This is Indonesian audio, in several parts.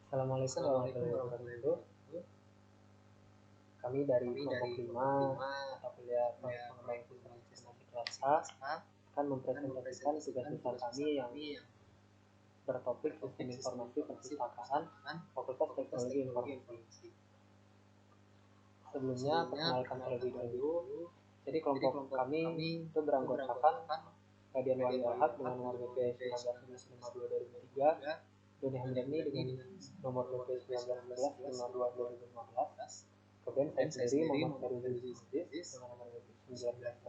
Assalamualaikum warahmatullahi wabarakatuh. Kami dari kelompok 5 mata kuliah pengembangan sistem informasi kelas A akan mempresentasikan tugas-tugas kami yang bertopik sistem informasi perpustakaan Fakultas Teknologi Informasi. Sebelumnya, perkenalkan terlebih dahulu. Jadi kelompok kami itu beranggotakan Radian Wali Alhaq dengan nomor BP 1952 Doni Hamdani dengan nomor BP 1911 kemudian saya sendiri Muhammad Farudzi Aziz dengan nomor BP 1911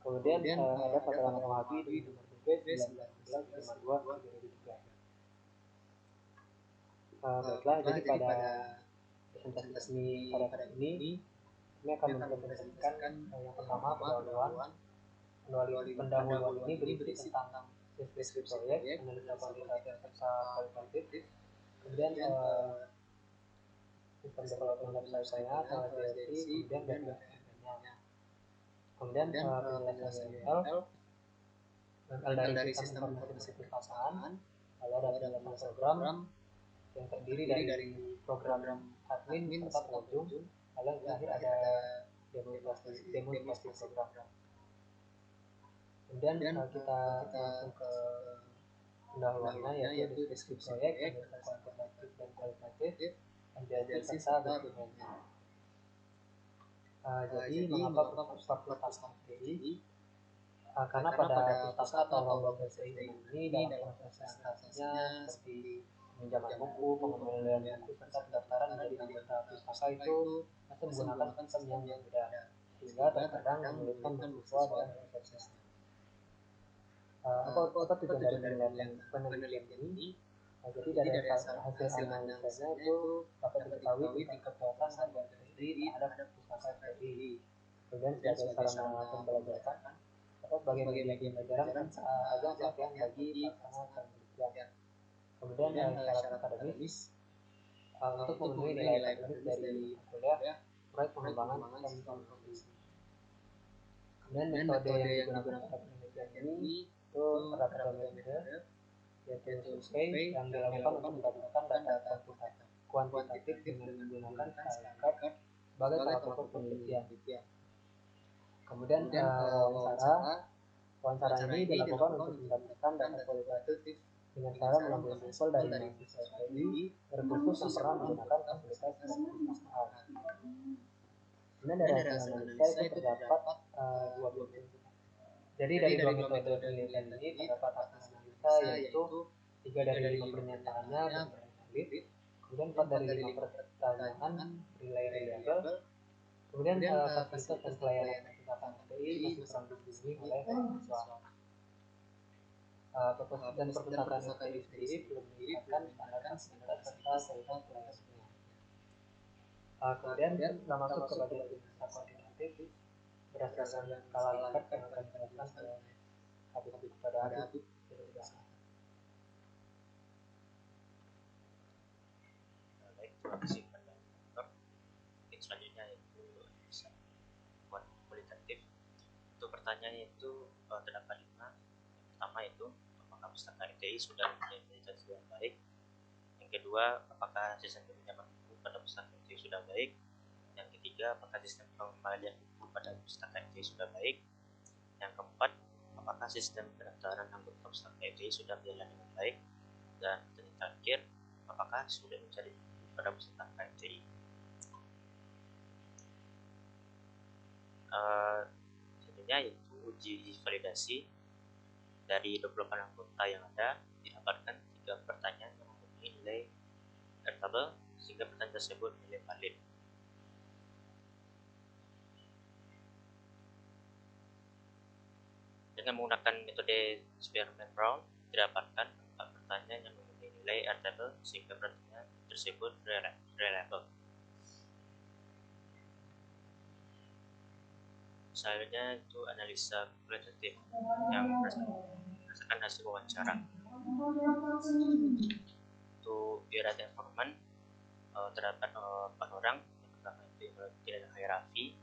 kemudian ada Pak Rahmat Wahabi dengan nomor BP 1952 baiklah, jadi pada presentasi resmi pada kali ini kami akan mempresentasikan yang pertama pendahuluan ini berisi tentang deskripsi proyek, analisa kuantitatif serta kualitatif, kemudian sistem development website-nya, KYC, kemudian data-datanya, kemudian penjelasan URL dari sistem informasi perpustakaan, lalu ada penjelasan program yang terdiri dari program admin serta pengunjung, lalu yang terakhir ada demonstrasi program. Kemudian kita langsung ke pendahuluannya, yaitu deskripsi proyek, analisa kuantitatif dan kualitatif, MDAC serta dokumennya. Jadi mengapa perpustakaan TI? Karena pada pustaka atau lomba TI ini dalam proses registrasinya seperti peminjaman buku, pengembalian buku, serta pendaftaran menjadi anggota pustaka itu masih menggunakan sistem yang berbeda, sehingga terkadang menyulitkan mahasiswa dalam prosesnya. Apa tujuan dari penelitian ini? Jadi dari hasil analisanya itu dapat diketahui tingkat kepuasan warga TI terhadap pustaka TI. Kemudian sebagai sarana pembelajaran atau sebagai media pembelajaran ajang pelatihan bagi pelaksana penelitian. Kemudian syarat akademis untuk memenuhi nilai akademis dari kuliah proyek pengembangan sistem informasi. Kemudian metode yang digunakan pada penelitian ini itu terdapat metode, yaitu survei yang dilakukan untuk mendapatkan data kuantitatif dengan menggunakan SkyCard sebagai salah satu penelitian. Kemudian wawancara ini dilakukan untuk mendapatkan data kualitatif dengan cara mengambil sampel dari mahasiswa TI berkhusus yang pernah menggunakan fasilitas perpustakaan. Kemudian dari hasil analisa itu terdapat dua metode. Jadi dari dua metode penelitian ini terdapat hasil analisa, yaitu 3 dari 5 pernyataannya bernilai valid, kemudian 4 dari 5 pertanyaan bernilai reliable, kemudian fasilitas dan pelayanan perpustakaan TI masih kurang dipenuhi oleh mahasiswa. Dan perpustakaan TI sendiri belum meningkatkan standar fasilitas serta kualitas pelayanannya. Kemudian kita masuk ke bagian analisa kuantitatif berdasarkan skala Likert yang akan dijelaskan oleh Habib kepada Habib. Baik, terima kasih kepada Dr. Mungkin selanjutnya yaitu analisa kualitatif. Untuk pertanyaannya itu terdapat 5. Yang pertama itu apakah pustaka TI sudah mempunyai kualitas yang baik. Yang kedua, apakah sistem pinjaman buku pada pustaka TI sudah baik. Yang ketiga, apakah sistem pengembalian buku pada pustaka TI sudah baik. Yang keempat, apakah sistem pendaftaran anggota pustaka TI sudah berjalan dengan baik. Dan yang terakhir, apakah sudah mencari buku pada pustaka TI. Selanjutnya yaitu uji validasi. Dari 28 anggota yang ada didapatkan 3 pertanyaan yang mempunyai nilai acceptable sehingga pertanyaan tersebut nilai valid. Dengan menggunakan metode Spearman-Brown didapatkan 4 pertanyaan yang mempunyai nilai acceptable sehingga pertanyaan tersebut reliable. Selanjutnya itu analisa kualitatif yang berdasarkan hasil wawancara. Untuk data informan terdapat 4 orang. Yang pertama itu tidak hierarki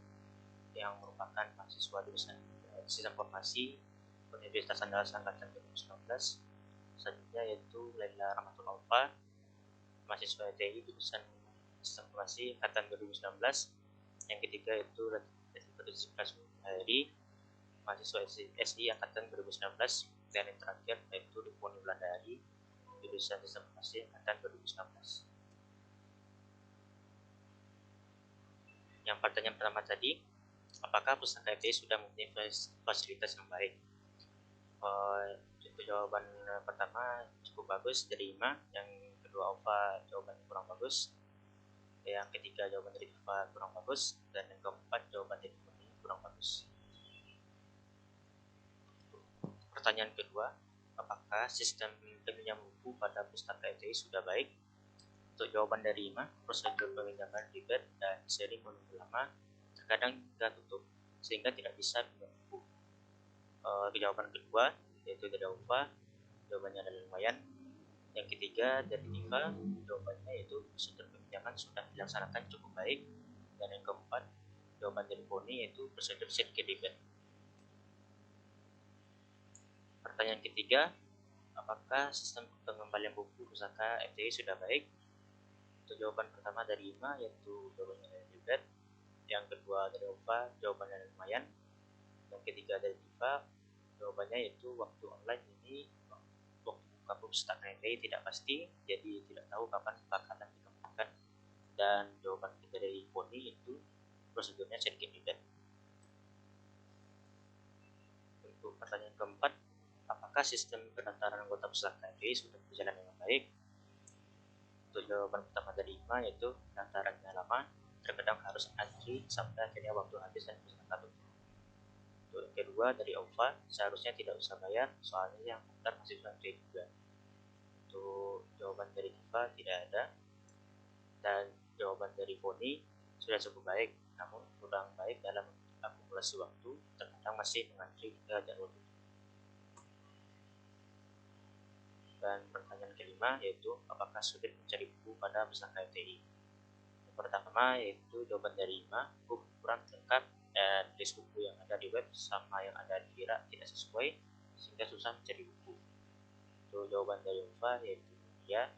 yang merupakan mahasiswa jurusan sistem informasi Universitas Andalas angkatan 2019. Selanjutnya yaitu Laila Rahmatul Alfa, mahasiswa ITI jurusan Sistem Informasi angkatan 2019. Yang ketiga yaitu Latifa Kasumari, mahasiswa SI angkatan 2019. Dan yang terakhir yaitu Rifoni Wulandari, jurusan Sistem Informasi angkatan 2019. Yang pertanyaan pertama tadi, apakah pustaka FTI sudah mempunyai fasilitas yang baik? Itu jawaban pertama cukup bagus dari Ima, yang kedua Ova jawaban kurang bagus, yang ketiga jawaban dari Eva kurang bagus, dan yang keempat jawaban dari Foni kurang bagus. Pertanyaan kedua, apakah sistem peminjam buku pada pustaka FTI sudah baik? Untuk jawaban dari Ima, prosedur peminjaman ribet dan sering menunggu lama, terkadang hingga tutup sehingga tidak bisa pinjam buku. Jawaban kedua yaitu dari Ova, jawabannya adalah lumayan. Yang ketiga dari Diva, jawabannya yaitu prosedur peminjaman sudah dilaksanakan cukup baik. Dan yang keempat, jawaban dari Foni yaitu prosedur sedikit ribet. Pertanyaan ketiga, apakah sistem pengembalian buku pustaka FTI sudah baik? Untuk jawaban pertama dari Ima yaitu jawabannya dari ribet. Yang kedua dari Ova, jawabannya lumayan. Yang ketiga dari Diva, jawabannya yaitu waktu online ini, waktu buka pustaka FTI tidak pasti, jadi tidak tahu kapan bakalan dikembalikan. Dan jawaban ketiga dari Foni itu prosedurnya sedikit ribet. Untuk pertanyaan keempat, apakah sistem pendaftaran anggota pustaka FTI sudah berjalan dengan baik? Untuk jawaban pertama dari Ima yaitu pendaftarannya lama, terkadang harus antri sampai akhirnya waktu habis dan pustaka tutup. Untuk kedua dari Ova, seharusnya tidak usah bayar, soalnya yang daftar mahasiswa FTI juga. Untuk jawaban dari Diva tidak ada, dan jawaban dari Foni sudah cukup baik, namun kurang baik dalam akumulasi waktu, terkadang masih mengantri hingga jadwal tutup. Dan pertanyaan kelima yaitu apakah sulit mencari buku pada pustaka FTI? Yang pertama yaitu jawaban dari Ima, buku kurang lengkap dan list buku yang ada di web sama yang ada di Kira tidak sesuai sehingga susah mencari buku. Itu jawaban dari Ova yaitu ya.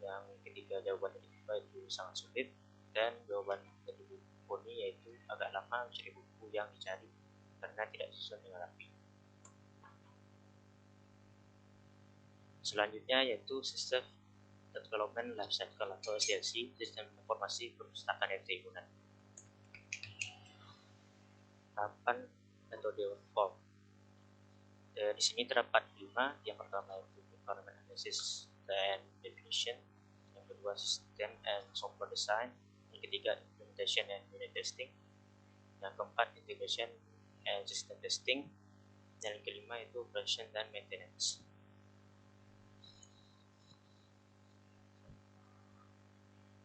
Yang ketiga jawaban dari Ova itu sangat sulit, dan jawaban dari Foni yaitu agak lama mencari buku yang dicari karena tidak sesuai dengan rapi. Selanjutnya yaitu System Development Lifecycle atau SDLC, Sistem Informasi Perpustakaan FTI UNAN. Tahapan metode workflow. Di sini terdapat 5. Yang pertama yaitu Requirement Analysis and Definition, yang kedua System and Software Design, yang ketiga Implementation and Unit Testing, yang keempat Integration and System Testing, dan yang kelima itu Operation dan Maintenance.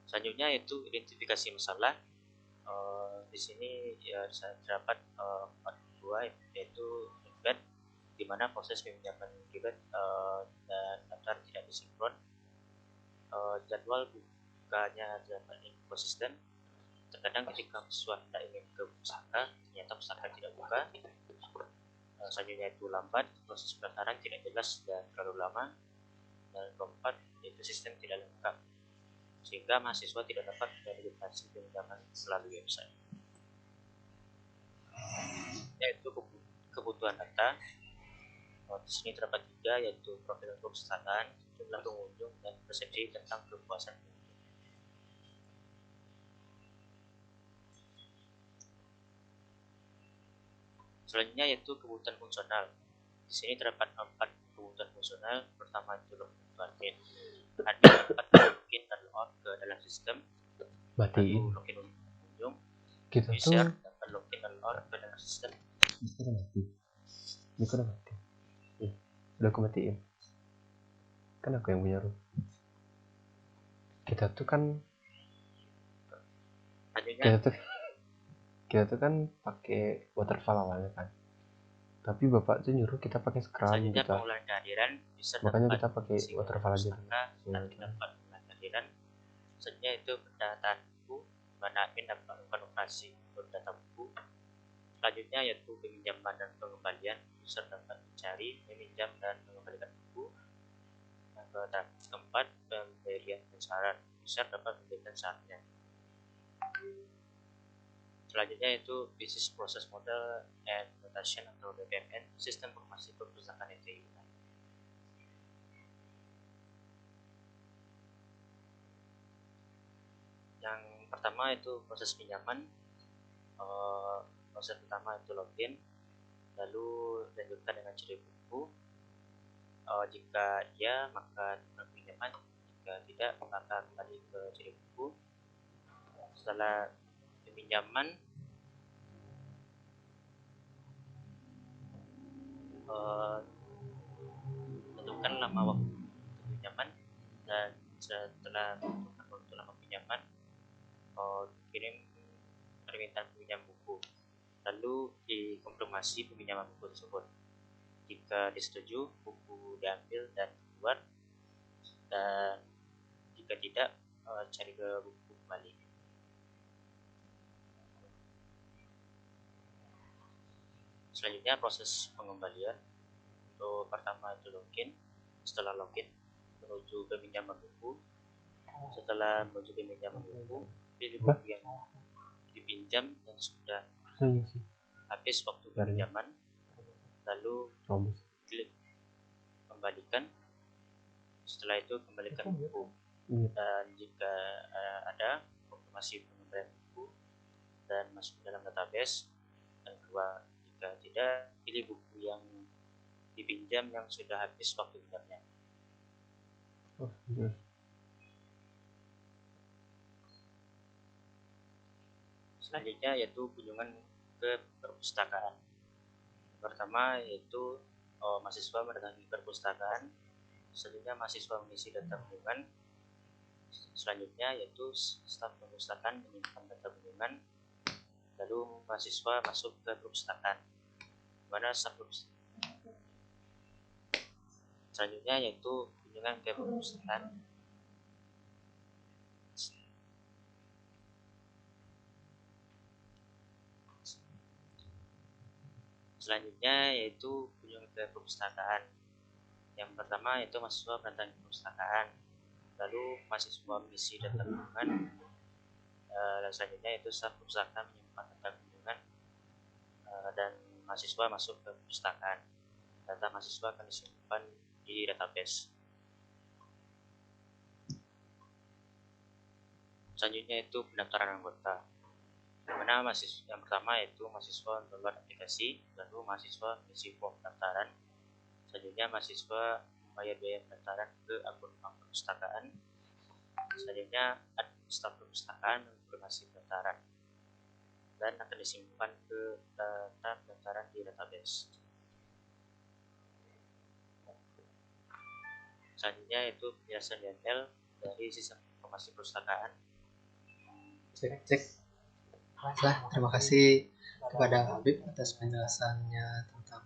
Selanjutnya yaitu identifikasi masalah. Di sini ya terdapat 42 yaitu ribet, di mana proses peminjaman ribet dan daftar tidak disinkron. Jadwal bukanya terdapat inkonsisten. Terkadang ketika mahasiswa hendak ingin ke pustaka, ternyata pustaka tidak buka. Selanjutnya itu lambat, proses pendaftaran tidak jelas dan terlalu lama. Dan keempat yaitu sistem tidak lengkap, sehingga mahasiswa tidak dapat verifikasi pinjaman melalui website. Yaitu kebutuhan data. Di sini terdapat 3 yaitu profil perpustakaan, jumlah pengunjung, dan persepsi tentang kepuasan pengunjung. Selanjutnya yaitu kebutuhan fungsional. Di sini terdapat 4 kebutuhan fungsional. Pertama itu login to admin. Admin dapat login dan logout ke dalam sistem. Matiin. Login untuk pengunjung. Kita User tuh dapat login dan logout ke dalam sistem. udah mati. Udah mati. Udah aku matiin. Kan aku yang punya room. Kita tuh kan kan pakai waterfall awalnya kan. Tapi bapak tuh nyuruh kita pakai Scrum gitu. Pengulangan kehadiran, makanya kita pakai waterfall aja. Dapat pengulangan kehadiran. Selanjutnya itu pendataan buku, mana admin dapat melakukan operasi berdata buku. Selanjutnya yaitu peminjaman dan pengembalian, user dapat mencari, meminjam dan mengembalikan buku. pemberian saran. User dapat memberikan sarannya. Selanjutnya itu Business Process Model and Notation atau BPMN, Sistem Informasi Perpustakaan FTI. Yang pertama itu proses pinjaman. Proses pertama itu login, lalu lanjutkan dengan ciri buku. Jika iya maka pinjaman, jika tidak maka kembali ke ciri buku. Setelah pinjaman, tentukan lama waktu pinjaman, dan setelah tentukan waktu lama pinjaman, kirim permintaan peminjam buku, lalu dikonfirmasi peminjaman buku tersebut. Jika disetujui, buku diambil dan keluar, dan jika tidak, cari ke buku kembali. Selanjutnya proses pengembalian. Untuk pertama itu login. Setelah login, menuju peminjaman buku. Setelah menuju peminjaman buku, pilih buku yang dipinjam dan sudah habis waktu pinjaman, lalu klik kembalikan. Setelah itu kembalikan buku, dan jika ada konfirmasi pengembalian buku dan masuk dalam database dan keluar. Jika tidak, pilih buku yang dipinjam yang sudah habis waktu pinjamnya. Selanjutnya yaitu kunjungan ke perpustakaan. Pertama yaitu mahasiswa mendatangi perpustakaan. Selanjutnya mahasiswa mengisi data kunjungan. Selanjutnya yaitu staf perpustakaan menyimpan data kunjungan. Lalu mahasiswa masuk ke perpustakaan. Mana staf perpustakaan? Selanjutnya yaitu kunjungan ke perpustakaan. Selanjutnya yaitu kunjungan ke perpustakaan. Yang pertama yaitu mahasiswa mendatangi perpustakaan, lalu mahasiswa mengisi data kunjungan. Dan selanjutnya yaitu staf perpustakaan menyimpan data kunjungan, dan mahasiswa masuk ke perpustakaan. Data mahasiswa akan disimpan di database. Selanjutnya itu pendaftaran anggota. Yang pertama yaitu mahasiswa download aplikasi, lalu mahasiswa mengisi form pendaftaran. Selanjutnya mahasiswa membayar biaya pendaftaran ke akun bank perpustakaan. Selanjutnya staf perpustakaan mengonfirmasi pendaftaran dan akan disimpan ke data pendaftaran di database. Selanjutnya itu penjelasan DML dari sistem informasi perpustakaan. Cek. Terima kasih kepada Habib atas penjelasannya tentang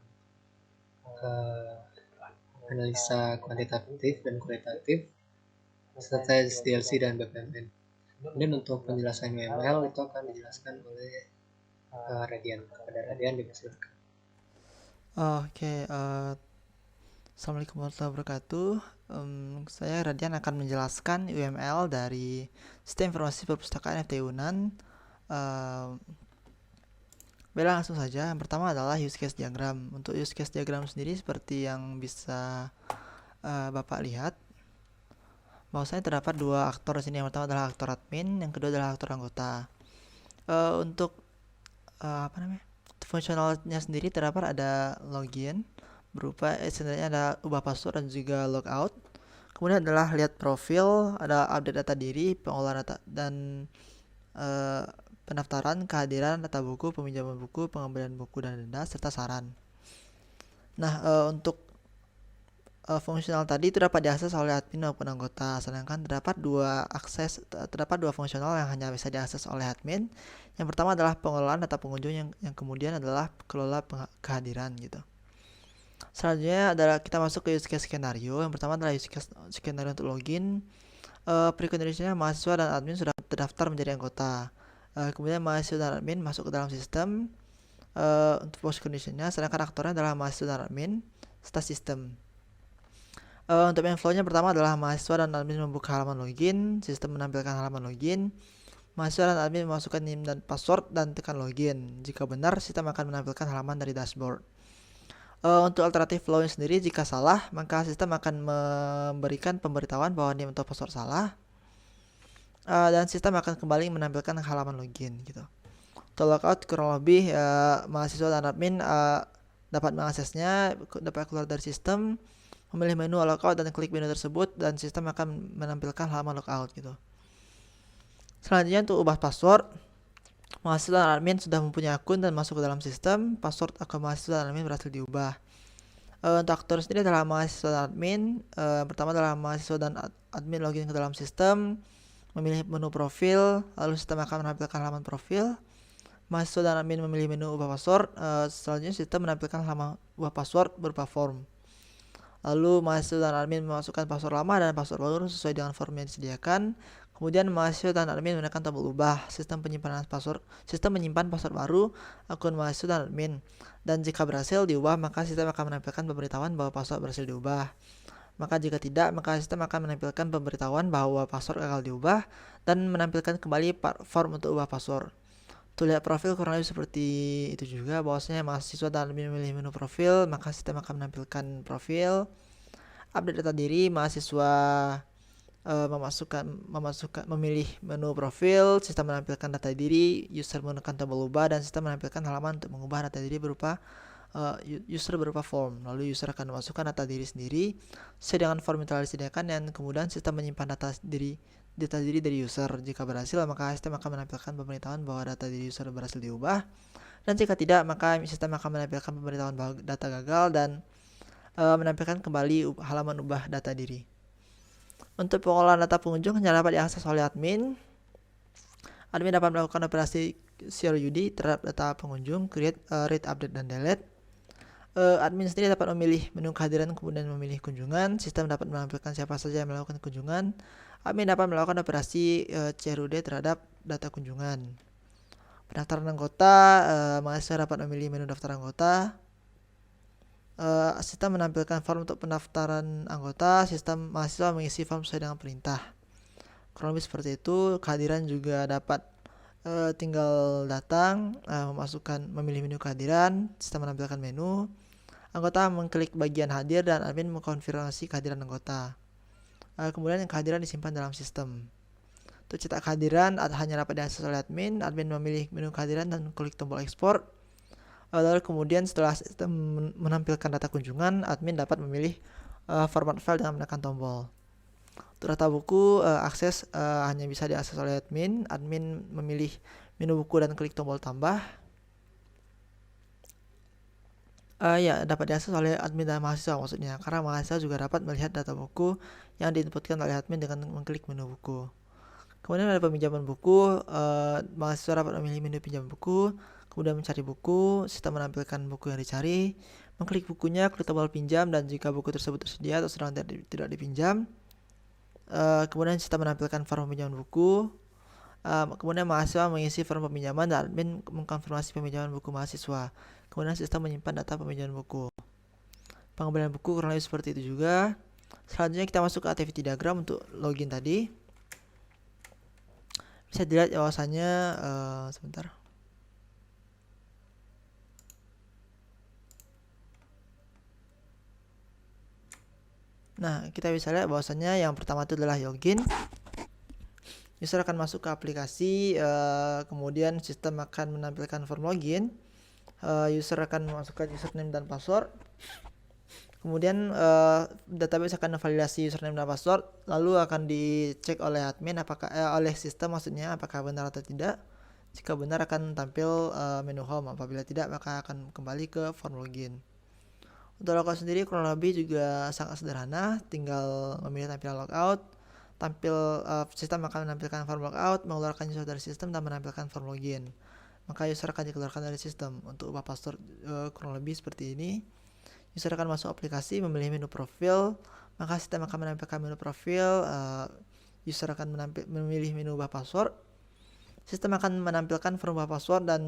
analisa kuantitatif dan kualitatif serta SDLC dan BPMN. Kemudian untuk penjelasan UML itu akan dijelaskan oleh Radian. Kepada Radian dipersilakan. Oke, Assalamualaikum warahmatullahi wabarakatuh. Saya Radian akan menjelaskan UML dari Sistem Informasi Perpustakaan FTI UNAN. Baiklah, langsung saja. Yang pertama adalah use case diagram. Untuk use case diagram sendiri seperti yang bisa Bapak lihat, bahwasanya terdapat dua aktor di sini. Yang pertama adalah aktor admin, yang kedua adalah aktor anggota. Untuk fungsionalnya sendiri terdapat ada login berupa sebenarnya ada ubah password dan juga logout. Kemudian adalah lihat profil, ada update data diri, pengolahan data dan pendaftaran, kehadiran, data buku, peminjaman buku, pengembalian buku dan denda serta saran. Nah, untuk fungsional tadi itu dapat diakses oleh admin maupun anggota, sedangkan terdapat dua fungsional yang hanya bisa diakses oleh admin. Yang pertama adalah pengelolaan data pengunjung, yang kemudian adalah kelola kehadiran gitu. Selanjutnya adalah kita masuk ke use case skenario. Yang pertama adalah use case skenario untuk login. Preconditionnya mahasiswa dan admin sudah terdaftar menjadi anggota. Kemudian mahasiswa dan admin masuk ke dalam sistem. Untuk post conditionnya, sedangkan aktornya adalah mahasiswa dan admin serta sistem. Untuk main flow-nya pertama adalah mahasiswa dan admin membuka halaman login, sistem menampilkan halaman login. Mahasiswa dan admin memasukkan NIM dan password dan tekan login. Jika benar, sistem akan menampilkan halaman dari dashboard. Untuk alternatif flow sendiri, jika salah, maka sistem akan memberikan pemberitahuan bahwa NIM atau password salah. Dan sistem akan kembali menampilkan halaman login gitu. Untuk logout kurang lebih mahasiswa dan admin dapat mengaksesnya, dapat keluar dari sistem, memilih menu logout dan klik menu tersebut, dan sistem akan menampilkan halaman logout gitu. Selanjutnya untuk ubah password, mahasiswa dan admin sudah mempunyai akun dan masuk ke dalam sistem, password akun mahasiswa dan admin berhasil diubah. Untuk aktor sendiri adalah mahasiswa dan admin. Pertama adalah mahasiswa dan admin login ke dalam sistem, memilih menu profil, lalu sistem akan menampilkan halaman profil. Mahasiswa dan admin memilih menu ubah password, selanjutnya sistem menampilkan halaman ubah password berupa form. Lalu mahasiswa dan admin memasukkan password lama dan password baru sesuai dengan form yang disediakan. Kemudian mahasiswa dan admin menekan tombol ubah. Sistem menyimpan password baru akun mahasiswa dan admin. Dan jika berhasil diubah, maka sistem akan menampilkan pemberitahuan bahwa password berhasil diubah. Maka jika tidak, maka sistem akan menampilkan pemberitahuan bahwa password gagal diubah dan menampilkan kembali form untuk ubah password. Untuk lihat profil kurang lebih seperti itu juga, bahwasanya mahasiswa dan admin memilih menu profil, maka sistem akan menampilkan profil. Update data diri, mahasiswa memilih menu profil, sistem menampilkan data diri, user menekan tombol ubah, dan sistem menampilkan halaman untuk mengubah data diri berupa user berupa form. Lalu user akan memasukkan data diri sendiri sesuai dengan form yang telah disediakan, dan kemudian sistem menyimpan data diri dari user. Jika berhasil, maka sistem akan menampilkan pemberitahuan bahwa data diri user berhasil diubah, dan jika tidak, maka sistem akan menampilkan pemberitahuan bahwa data gagal dan menampilkan kembali halaman ubah data diri. Untuk pengolahan data pengunjung hanya dapat diakses oleh admin. Admin dapat melakukan operasi CRUD terhadap data pengunjung, create, read, update, dan delete. Admin sendiri dapat memilih menu kehadiran kemudian memilih kunjungan. Sistem dapat menampilkan siapa saja yang melakukan kunjungan. Admin dapat melakukan operasi CRUD terhadap data kunjungan. Pendaftaran anggota, mahasiswa dapat memilih menu daftar anggota. Sistem menampilkan form untuk pendaftaran anggota. Sistem mahasiswa mengisi form sesuai dengan perintah. Kurang lebih seperti itu. Kehadiran juga dapat tinggal datang, memilih menu kehadiran, sistem menampilkan menu. Anggota mengklik bagian hadir dan admin mengkonfirmasi kehadiran anggota. Kemudian kehadiran disimpan dalam sistem. Untuk cetak kehadiran hanya dapat diakses oleh admin. Admin memilih menu kehadiran dan klik tombol ekspor. Lalu kemudian setelah sistem menampilkan data kunjungan, admin dapat memilih format file dengan menekan tombol. Untuk data buku, akses hanya bisa diakses oleh admin. Admin memilih menu buku dan klik tombol tambah. Dapat diakses oleh admin dan mahasiswa maksudnya, karena mahasiswa juga dapat melihat data buku yang diinputkan oleh admin dengan mengklik menu buku. Kemudian ada peminjaman buku, mahasiswa dapat memilih menu pinjam buku, kemudian mencari buku, sistem menampilkan buku yang dicari, mengklik bukunya, klik tombol pinjam, dan jika buku tersebut tersedia atau sedang tidak dipinjam, kemudian sistem menampilkan form peminjaman buku. Kemudian mahasiswa mengisi form peminjaman dan admin mengkonfirmasi peminjaman buku mahasiswa. Kemudian sistem menyimpan data peminjaman buku. Pengembalian buku kurang lebih seperti itu juga. Selanjutnya kita masuk ke activity diagram untuk login tadi. Bisa dilihat bahwasannya sebentar. Nah, kita bisa lihat bahwasannya yang pertama itu adalah login. User akan masuk ke aplikasi, kemudian sistem akan menampilkan form login. User akan memasukkan username dan password. Kemudian database akan memvalidasi username dan password, lalu akan dicek oleh admin oleh sistem maksudnya apakah benar atau tidak. Jika benar akan tampil menu home, apabila tidak maka akan kembali ke form login. Untuk logout sendiri kurang lebih juga sangat sederhana, tinggal memilih tampilan logout. Sistem akan menampilkan form logout, mengeluarkan user dari sistem dan menampilkan form login. Maka user akan dikeluarkan dari sistem. Untuk ubah password kurang lebih seperti ini. User akan masuk aplikasi, memilih menu profil, maka sistem akan menampilkan menu profil. User akan memilih menu ubah password. Sistem akan menampilkan form ubah password dan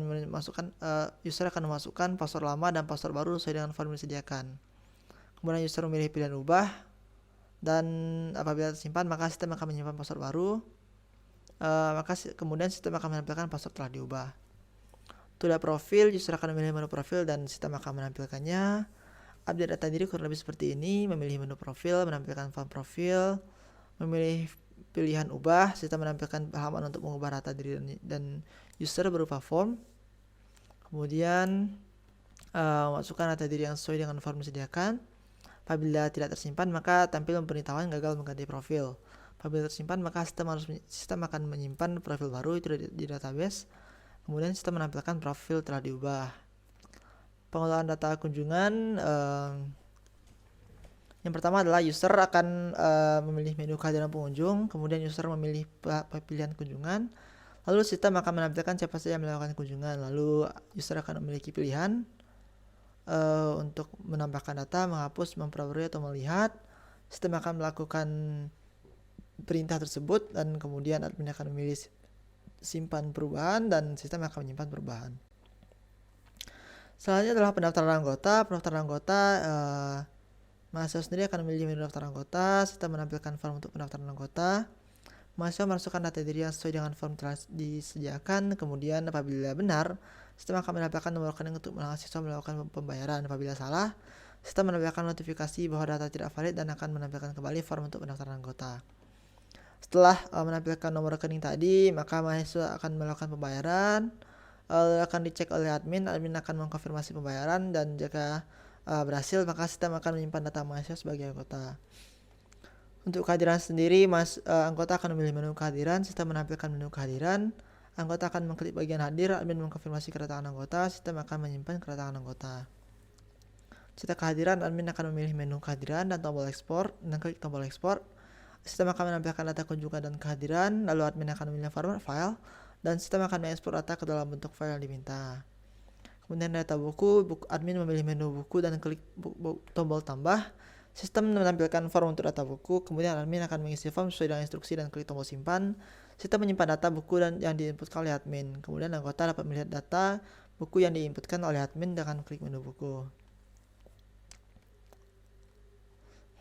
user akan memasukkan password lama dan password baru sesuai dengan form yang disediakan. Kemudian user memilih pilihan ubah. dan apabila tersimpan maka sistem akan menyimpan password baru. Maka kemudian sistem akan menampilkan password telah diubah. Untuk profil, user akan memilih menu profil dan sistem akan menampilkannya. Update data diri kurang lebih seperti ini, memilih menu profil, menampilkan form profil, memilih pilihan ubah, sistem menampilkan halaman untuk mengubah data diri dan user berupa form. Kemudian masukkan data diri yang sesuai dengan form disediakan. Apabila tidak tersimpan maka tampil pemberitahuan gagal mengganti profil. Apabila tersimpan maka sistem akan menyimpan profil baru itu di database. Kemudian sistem menampilkan profil telah diubah. Pengelolaan data kunjungan, yang pertama adalah user akan memilih menu kehadiran pengunjung, kemudian user memilih pilihan kunjungan, lalu sistem akan menampilkan siapa saja yang melakukan kunjungan, lalu user akan memiliki pilihan untuk menambahkan data, menghapus, memperbarui atau melihat. Sistem akan melakukan perintah tersebut dan kemudian admin akan memilih simpan perubahan dan sistem akan menyimpan perubahan. Selanjutnya adalah pendaftaran anggota. Pendaftaran anggota, mahasiswa sendiri akan memilih menu daftar anggota. Sistem menampilkan form untuk pendaftaran anggota. Mahasiswa masukkan data diri yang sesuai dengan form telah disediakan. Kemudian apabila benar, sistem akan menampilkan nomor rekening untuk mahasiswa melakukan pembayaran. Apabila salah, sistem menampilkan notifikasi bahwa data tidak valid dan akan menampilkan kembali form untuk pendaftaran anggota. Setelah menampilkan nomor rekening tadi, maka mahasiswa akan melakukan pembayaran. Akan dicek oleh admin akan mengkonfirmasi pembayaran dan jika berhasil maka sistem akan menyimpan data mahasiswa sebagai anggota. Untuk kehadiran sendiri, anggota akan memilih menu kehadiran, sistem menampilkan menu kehadiran. Anggota akan mengklik bagian hadir, admin mengkonfirmasi kedatangan anggota, sistem akan menyimpan kedatangan anggota. Setelah kehadiran, admin akan memilih menu kehadiran dan tombol ekspor dan klik tombol ekspor. Sistem akan menampilkan data kunjungan dan kehadiran, lalu admin akan memilih format file dan sistem akan mengekspor data ke dalam bentuk file yang diminta. Kemudian data buku, admin memilih menu buku dan klik tombol tambah. Sistem menampilkan form untuk data buku, kemudian admin akan mengisi form sesuai dengan instruksi dan klik tombol simpan. Sistem menyimpan data buku dan yang diinputkan oleh admin. Kemudian anggota dapat melihat data buku yang diinputkan oleh admin dengan klik menu buku.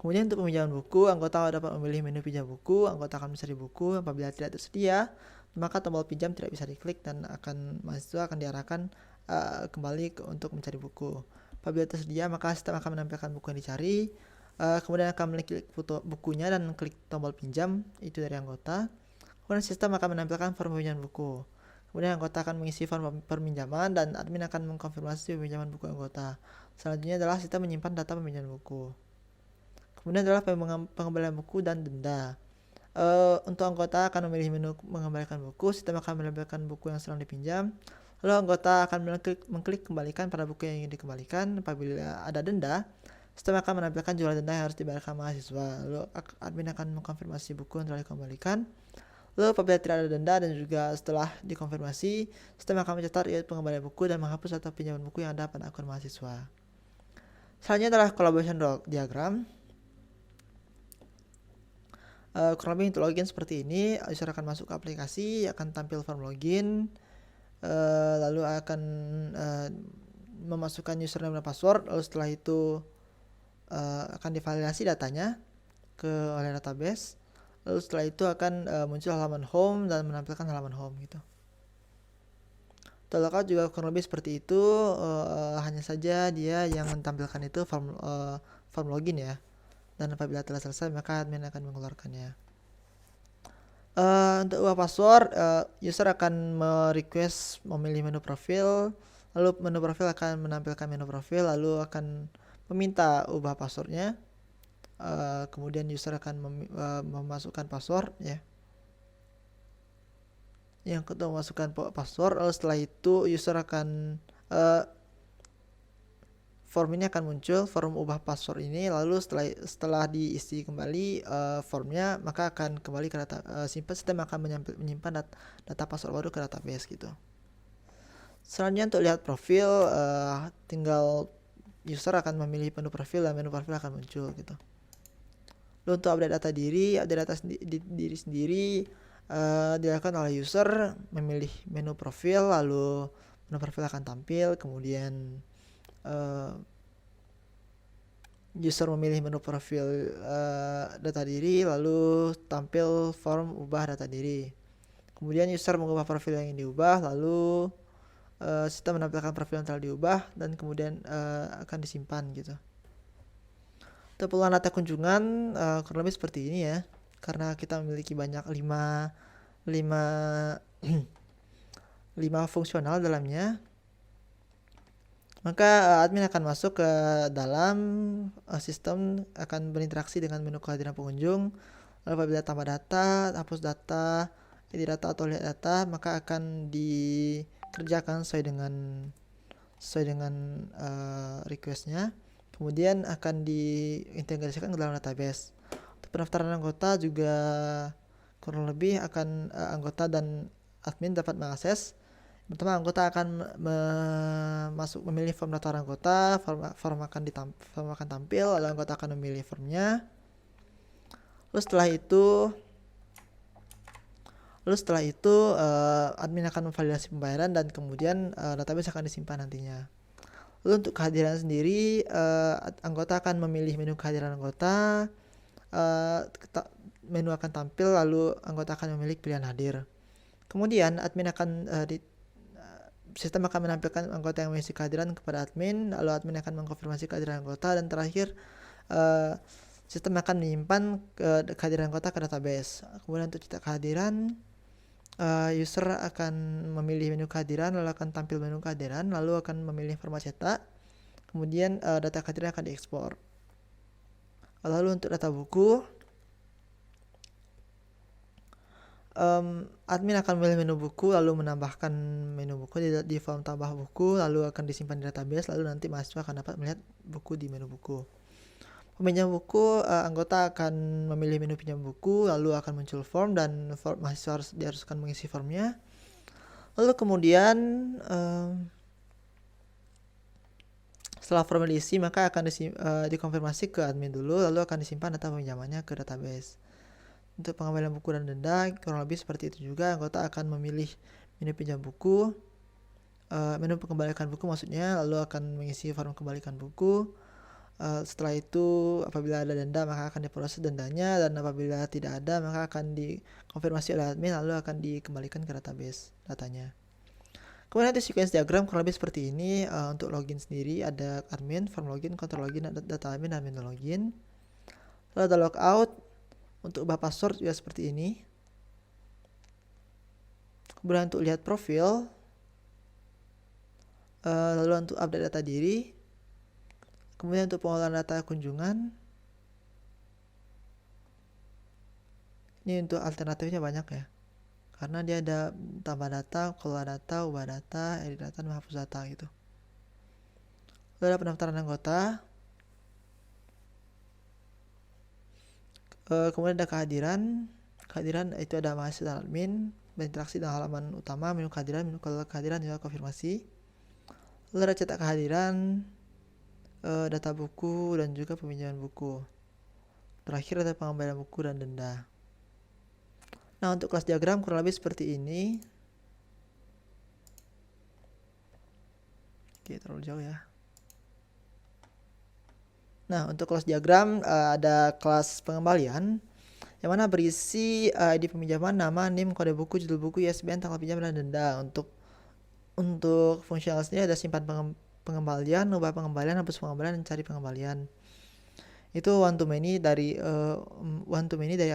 Kemudian untuk peminjaman buku, anggota dapat memilih menu pinjam buku. Anggota akan mencari buku. Apabila tidak tersedia, maka tombol pinjam tidak bisa diklik dan mahasiswa akan diarahkan kembali untuk mencari buku. Apabila tersedia, maka sistem akan menampilkan buku yang dicari. Kemudian akan mengklik foto bukunya dan klik tombol pinjam, itu dari anggota. Kemudian sistem akan menampilkan form peminjaman buku. Kemudian anggota akan mengisi form perminjaman dan admin akan mengkonfirmasi peminjaman buku anggota. Selanjutnya adalah sistem menyimpan data peminjaman buku. Kemudian adalah pengembalian buku dan denda. Untuk anggota akan memilih menu mengembalikan buku, sistem akan menampilkan buku yang sedang dipinjam. Lalu anggota akan mengklik kembalikan pada buku yang ingin dikembalikan. Apabila ada denda, sistem akan menampilkan jumlah denda yang harus dibayarkan mahasiswa. Lalu admin akan mengkonfirmasi buku yang telah dikembalikan. Lalu apabila tidak ada denda dan juga setelah dikonfirmasi, sistem akan mencatat riwayat pengembalian buku dan menghapus atau pinjaman buku yang ada pada akun mahasiswa. Selanjutnya adalah collaboration diagram. Kurang lebih untuk login seperti ini. User akan masuk ke aplikasi, akan tampil form login, lalu akan memasukkan username dan password. Lalu setelah itu akan divalidasi datanya oleh database. Lalu setelah itu akan muncul halaman home dan menampilkan halaman home gitu. Untuk lookout juga kurang lebih seperti itu, hanya saja dia yang menampilkan itu form login ya. Dan apabila telah selesai maka admin akan mengeluarkannya. Untuk ubah password, user akan merequest memilih menu profil, lalu menu profil akan menampilkan menu profil, lalu akan meminta ubah passwordnya. Kemudian user akan memasukkan password ya. Yang kedua memasukkan password, lalu setelah itu user akan form ini akan muncul, form ubah password ini, lalu setelah diisi kembali formnya, maka akan kembali ke data sistem akan menyimpan data password baru ke database gitu. Selanjutnya untuk lihat profil, tinggal user akan memilih menu profil dan menu profil akan muncul gitu. Lalu untuk update data diri sendiri dilakukan oleh user, memilih menu profil, lalu menu profil akan tampil, kemudian user memilih menu profil data diri, lalu tampil form ubah data diri. Kemudian user mengubah profil yang ingin diubah, lalu sistem menampilkan profil yang telah diubah dan kemudian akan disimpan gitu. Untuk pengolahan data kunjungan kurang lebih seperti ini ya, karena kita memiliki banyak 5 fungsional dalamnya, maka admin akan masuk ke dalam sistem, akan berinteraksi dengan menu kehadiran pengunjung. Lalu apabila tambah data, hapus data, edit data atau lihat data, maka akan dikerjakan sesuai dengan requestnya. Kemudian akan diintegrasikan ke dalam database. Untuk pendaftaran anggota juga kurang lebih akan anggota dan admin dapat mengakses. Pertama, anggota akan memilih form daftar anggota, form akan tampil, lalu anggota akan memilih formnya. Lalu setelah itu admin akan memvalidasi pembayaran dan kemudian database akan disimpan nantinya. Lalu untuk kehadiran sendiri, anggota akan memilih menu kehadiran anggota, menu akan tampil, lalu anggota akan memilih pilihan hadir. Kemudian admin akan sistem akan menampilkan anggota yang mengisi kehadiran kepada admin, lalu admin akan mengkonfirmasi kehadiran anggota, dan terakhir sistem akan menyimpan kehadiran anggota ke database. Kemudian untuk cetak kehadiran, user akan memilih menu kehadiran, lalu akan tampil menu kehadiran, lalu akan memilih format cetak, kemudian data kehadiran akan diekspor. Lalu untuk data buku, admin akan memilih menu buku, lalu menambahkan menu buku di form tambah buku, lalu akan disimpan di database, lalu nanti mahasiswa akan dapat melihat buku di menu buku. Peminjam buku, anggota akan memilih menu pinjam buku, lalu akan muncul form dan mahasiswa diharuskan mengisi formnya. Lalu kemudian setelah form diisi, maka akan dikonfirmasi ke admin dulu, lalu akan disimpan data peminjamannya ke database. Untuk pengembalian buku dan denda kurang lebih seperti itu juga, anggota akan memilih menu pinjam buku, menu pengembalikan buku maksudnya, lalu akan mengisi form kembalikan buku. Setelah itu apabila ada denda maka akan diproses dendanya, dan apabila tidak ada maka akan dikonfirmasi oleh admin, lalu akan dikembalikan ke database datanya. Kemudian di sequence diagram kurang lebih seperti ini. Untuk login sendiri ada admin, form login, kontrol login, data admin, dan menu login. Lalu ada logout. Untuk ubah password juga seperti ini. Kemudian untuk lihat profil, lalu untuk update data diri, kemudian untuk pengolahan data kunjungan. Ini untuk alternatifnya banyak ya, karena dia ada tambah data, kelola data, ubah data, edit data, dan menghapus data gitu. Lalu ada pendaftaran anggota. Kemudian ada kehadiran itu ada mahasiswa dan admin, berinteraksi dengan halaman utama, menu kehadiran, menu kehadiran, juga konfirmasi. Lalu ada cetak kehadiran, data buku, dan juga peminjaman buku. Terakhir ada pengembalian buku dan denda. Nah, untuk kelas diagram kurang lebih seperti ini. Oke, terlalu jauh ya. Nah, untuk kelas diagram ada kelas pengembalian yang mana berisi ID peminjaman, nama, NIM, kode buku, judul buku, ISBN, tanggal pinjam, dan denda. Untuk fungsional sendiri ada simpan pengembalian, ubah pengembalian, hapus pengembalian, dan cari pengembalian. Itu one to many dari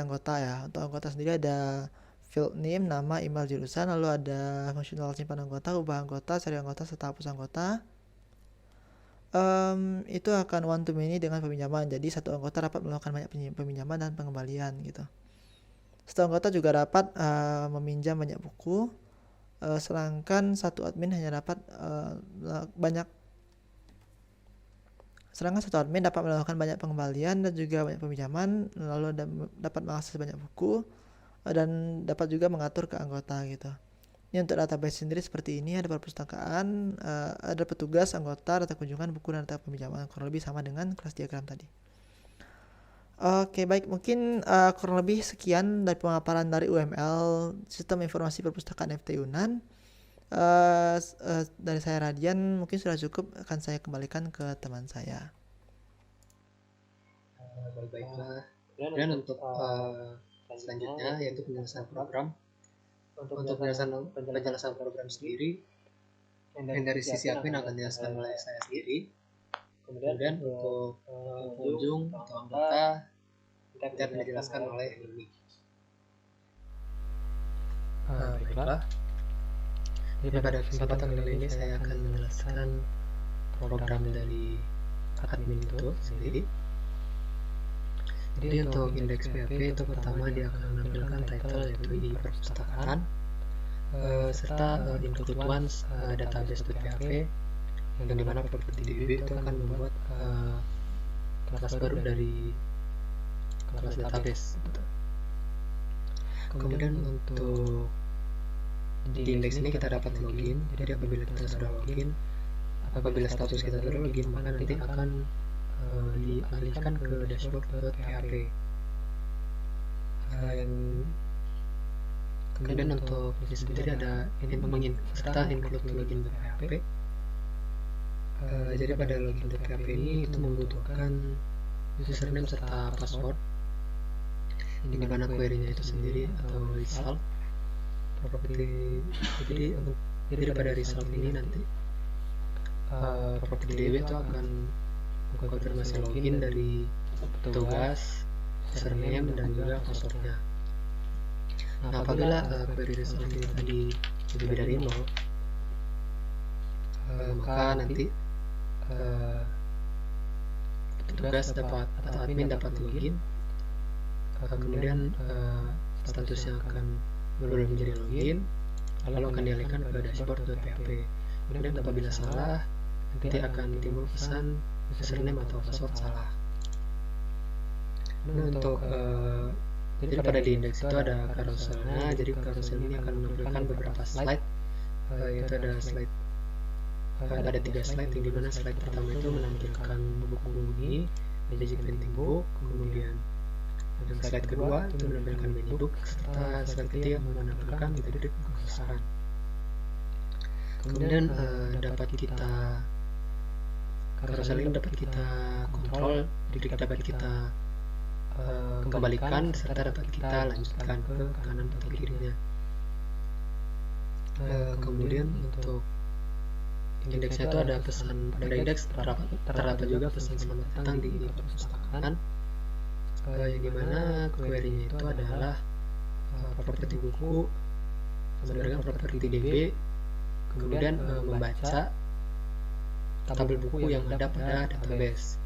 anggota ya. Untuk anggota sendiri ada field name, nama, email, jurusan, lalu ada fungsional simpan anggota, ubah anggota, cari anggota, serta hapus anggota. Itu akan one to many dengan peminjaman. Jadi satu anggota dapat melakukan banyak peminjaman dan pengembalian gitu. Satu anggota juga dapat meminjam banyak buku, sedangkan satu admin dapat melakukan banyak pengembalian dan juga banyak peminjaman, lalu dapat mengakses banyak buku dan dapat juga mengatur ke anggota gitu. Ini untuk database sendiri seperti ini, ada perpustakaan, ada petugas, anggota, data kunjungan, buku, dan data peminjaman. Kurang lebih sama dengan kelas diagram tadi. Oke, baik, mungkin kurang lebih sekian dari pemaparan dari UML Sistem Informasi Perpustakaan FT Yunan. Dari saya Radian, mungkin sudah cukup, akan saya kembalikan ke teman saya. Baiklah. Dan untuk selanjutnya yaitu penjelasan program. Untuk penjelasan program sendiri yang dari sisi admin akan dijelaskan oleh saya sendiri. Kemudian untuk pengunjung atau anggota nanti akan dijelaskan oleh Mimi. Baiklah. Jadi pada kesempatan kali ini saya akan menjelaskan program dari admin itu sendiri. Jadi untuk indeks PHP itu pertama dia akan menampilkan title yaitu di perpustakaan serta include once database.php yang dimana property DB itu akan membuat kelas baru dari kelas database. Kemudian untuk di indeks ini kita dapat login. Jadi apabila kita sudah login, apabila status kita sudah login, maka nanti akan dialihkan ke dashboard.php. Kemudian untuk ini sendiri ada serta include login PHP. Jadi pada login PHP ini itu membutuhkan username serta password, di mana query-nya itu sendiri atau result property. Jadi pada result ini nanti property DB itu akan mengkonfirmasi login dari petugas, username dan juga passwordnya. Nah, apabila query result ini tadi lebih dari 0, maka nanti petugas dapat atau admin dapat login, kemudian statusnya akan belum menjadi login, lalu akan dialihkan ke dashboard.php. Kemudian apabila salah, nanti akan timbul pesan username atau password salah. Nah, untuk jadi pada di indeks itu ada carouselnya. Jadi carousel ini akan menampilkan beberapa slide, yaitu ada 3 slide, yang dimana slide pertama itu menampilkan buku ini, Magic Printing Book, kemudian slide kedua itu menampilkan menu book, serta slide ketiga menampilkan metode pengkosaran. Kemudian carousel ini dapat kita kontrol, jadi dapat kita kembalikan serta dapat kita lanjutkan ke kanan atau kirinya. Kemudian untuk indeksnya itu ada pesan, pada indeks terdapat juga pesan selamat datang di perpustakaan, yang dimana query-nya itu adalah properti buku sama dengan properti DB, kemudian membaca tabel buku yang ada pada database.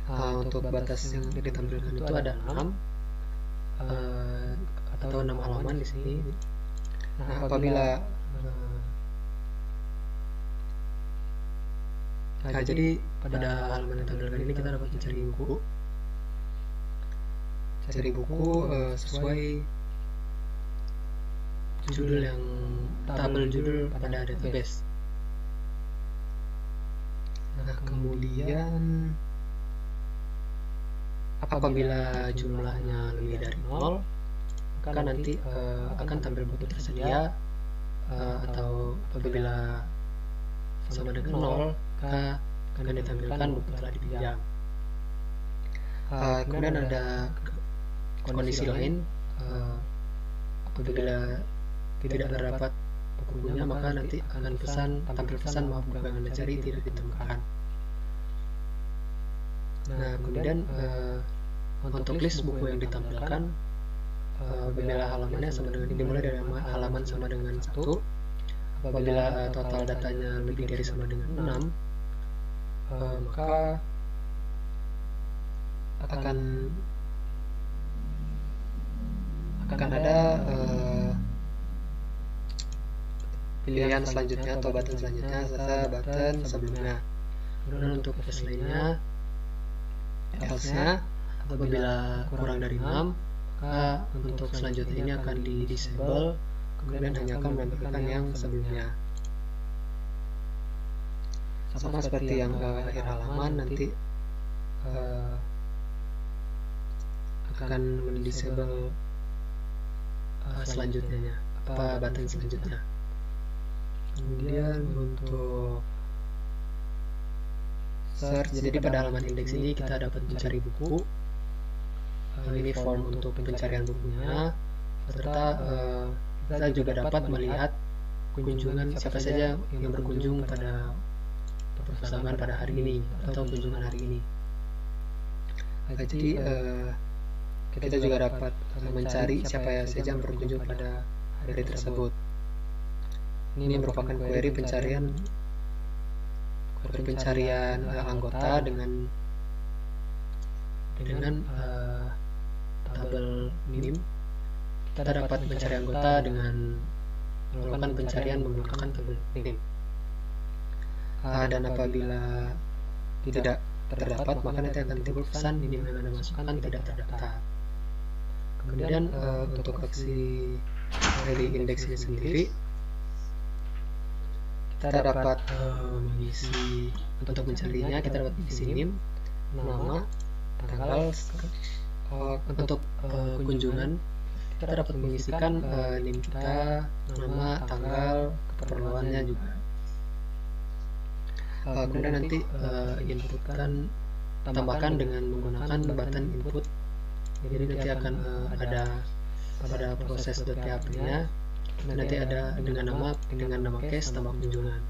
Untuk batas yang ditampilkan itu ada 6 atau 6 halaman di sini. Nah, apabila jadi pada halaman yang ditampilkan ini kita dapat mencari buku. Cari buku sesuai judul yang tabel judul pada database. Nah, kemudian apabila jumlahnya lebih dari 0, maka nanti akan tampil buku tersedia, atau apabila sama dengan 0, maka akan ditampilkan buku telah dipinjam. Kemudian ada kondisi lain, apabila tidak terdapat bukunya, maka nanti akan tampil pesan maaf buku yang Anda cari tidak ditemukan. Nah, kemudian untuk list buku yang ditampilkan, apabila halamannya sama dengan dimulai dari halaman sama dengan 1, apabila total datanya lebih dari sama dengan 6, maka akan ada pilihan selanjutnya atau button selanjutnya serta button sebelumnya. Kemudian untuk else lainnya, else-nya apabila kurang dari 6, maka untuk selanjutnya ini akan di disable, kemudian hanya akan menampilkan yang sebelumnya. Sama seperti yang akhir halaman, nanti akan mendisable selanjutnya, button selanjutnya. Kemudian untuk search. Jadi pada halaman indeks ini kita dapat mencari buku. Ini form untuk pencarian bukunya, serta kita juga dapat melihat kunjungan siapa saja yang berkunjung pada perpustakaan pada hari ini atau kunjungan hari ini. Jadi kita juga dapat mencari siapa saja yang berkunjung pada hari tersebut. Ini merupakan query pencarian anggota dengan tabel NIM. Kita dapat mencari anggota dengan melakukan pencarian menggunakan tabel NIM. Dan apabila tidak terdapat, maka nanti akan timbul pesan ini yang Anda masukkan tidak terdaftar. Kemudian untuk aksi query indeksnya sendiri, kita dapat mengisi untuk mencarinya. Kita dapat mengisi NIM, nama, tanggal. Untuk kunjungan kita dapat mengisikan NIM kita, nama, tanggal, keperluannya juga. Kemudian nanti tambahkan dengan menggunakan button input. Jadi nanti akan ada pada proses .php nya nanti ada dengan nama case tambah kunjungan.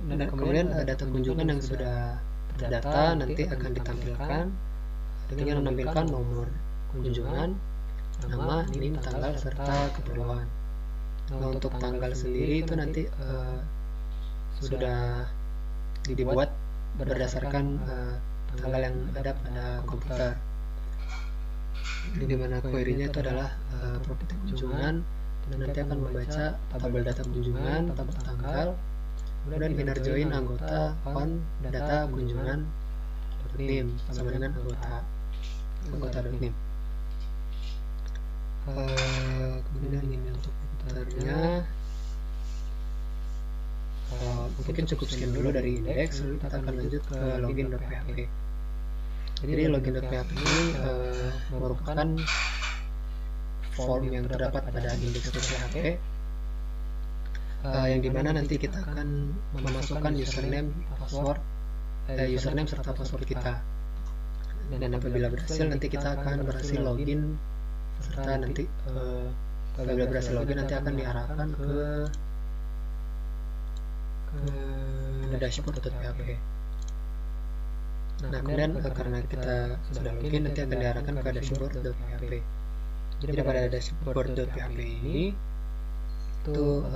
Dan kemudian data kunjungan yang sudah terdata nanti akan ditampilkan dengan menampilkan nomor kunjungan, nama, NIM, tanggal, serta keperluan. Nah, untuk tanggal sendiri itu nanti sudah dibuat berdasarkan tanggal yang ada pada komputer, di mana query-nya itu adalah properti kunjungan, dan nanti akan membaca tabel data kunjungan, tabel tanggal, kemudian inner join anggota on data kunjungan .nim sama dengan anggota.nim. Kemudian ini untuk komputernya. Mungkin cukup sekian dulu dari indeks, lalu kita akan lanjut ke login.php. Jadi login.php ini merupakan form yang terdapat pada indeks.php, yang dimana nanti kita akan memasukkan username serta password kita. Dan apabila berhasil nanti kita akan berhasil login, serta nanti apabila berhasil login nanti akan diarahkan ke dashboard.php. Nah, kemudian karena kita sudah login nanti akan diarahkan ke dashboard.php. Jadi pada dashboard.php ini itu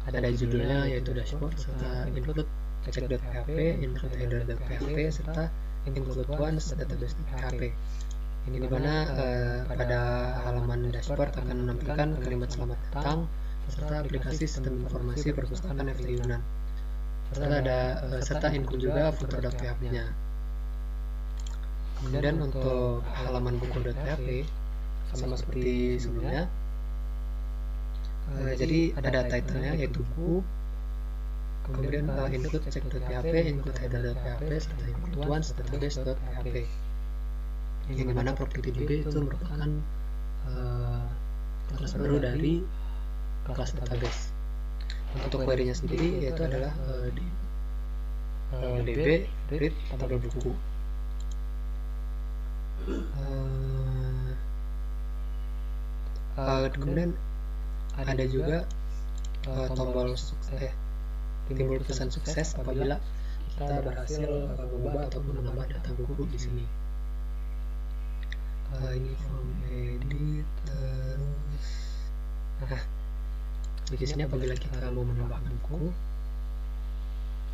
ada judulnya yaitu dashboard, serta include check.php, include header.php, serta include once database.php. Ini dimana pada halaman dashboard akan menampilkan kalimat selamat datang serta aplikasi sistem informasi perpustakaan FT Yunan. Serta include juga footer.php-nya. Kemudian untuk halaman buku.php sama seperti sebelumnya. Jadi ada title-nya yaitu buku, kemudian include check.php, include header.php, serta include once database.php. Yang dimana property DB itu merupakan kelas baru dari kelas database. Untuk query-nya sendiri yaitu adalah DB read tabel buku. Kemudian ada juga tombol timbul pesan sukses apabila kita berhasil mengubah ataupun menambah data buku di sini. Ini from edit terus. Nah, di sini apabila kita mau menambahkan buku,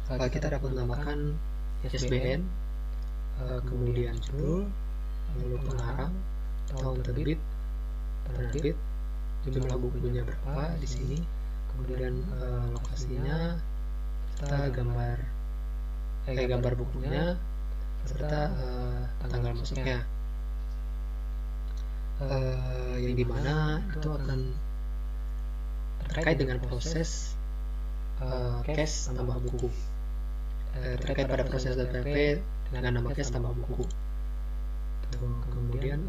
kita dapat menambahkan ISBN, kemudian judul, lalu pengarang, tahun terbit, penerbit, jumlah bukunya berapa di sini, kemudian lokasinya, serta gambar bukunya, serta tanggal masuknya. Yang dimana itu akan terkait dengan proses case tambah buku, terkait pada proses .php dengan nama case tambah buku. Kemudian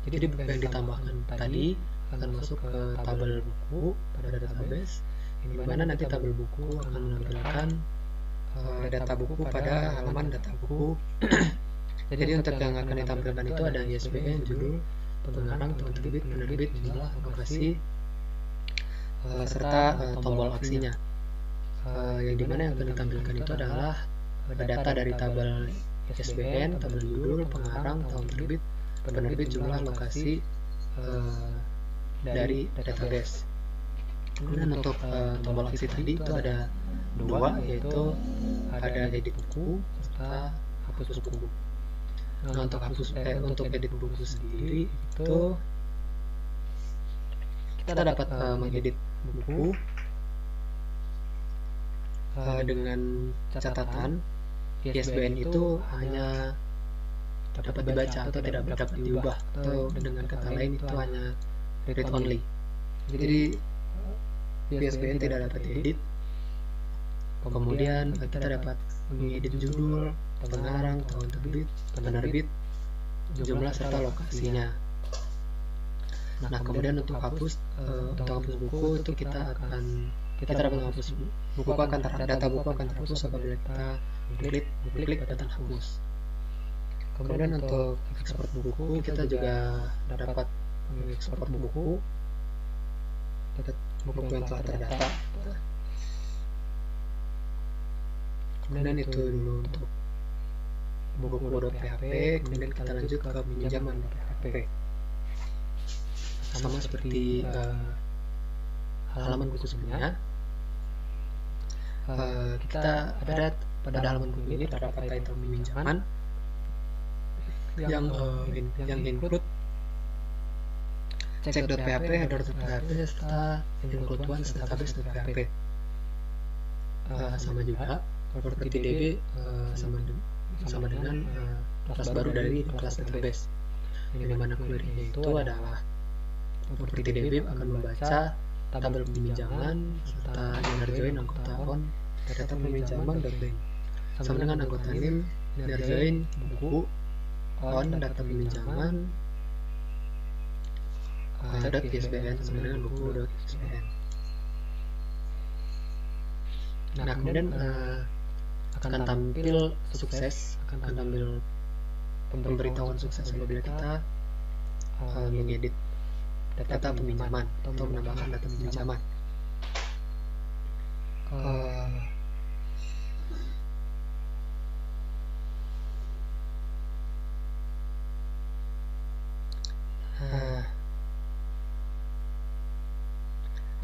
jadi buku yang ditambahkan tadi akan masuk ke tabel buku pada database, yang dimana nanti tabel buku akan menampilkan data buku pada halaman data buku. Jadi untuk yang akan ditampilkan itu ada ISBN, judul, pengarang, tahun terbit, penerbit, jumlah, lokasi, serta tombol aksinya. Yang dimana yang akan ditampilkan itu adalah data dari tabel ISBN, tabel judul, pengarang, tahun terbit, penerbit, jumlah, lokasi dari database. Kemudian untuk tombol aksi tadi itu ada dua, yaitu ada edit buku serta hapus buku. Nah, untuk edit buku sendiri itu kita dapat mengedit buku dengan catatan ISBN itu hanya dapat dibaca atau tidak dapat diubah, atau dengan kata lain itu hanya read only. Jadi ISBN tidak dapat diedit. Kemudian kita dapat mengedit judul, pengarang, tahun terbit, penerbit, jumlah serta lokasinya. Nah, kemudian untuk hapus buku itu kita dapat menghapus buku data buku akan terhapus apabila kita klik button hapus. Kemudian untuk ekspor buku kita juga dapat mengekspor buku yang telah terdata. Kemudian itu dulu untuk buku.php. Kemudian kita lanjut ke pinjaman.php. Sama seperti halaman buku sebelumnya, kita ada pada halaman buku ini terdapat title pinjaman yang include check.php, header.php, serta include once database.php. Sama juga property DB sama dengan kelas baru dari kelas database, yang dimana query itu adalah property DB akan membaca tabel peminjaman serta inner join anggota on data peminjaman dan bank, sama dengan anggota name, inner join buku, on data peminjaman, .isbn sama dengan buku.isbn. Nah, kemudian akan tampil sukses, akan tampil pemberitahuan sukses apabila kita mengedit data peminjaman atau menambahkan data peminjaman.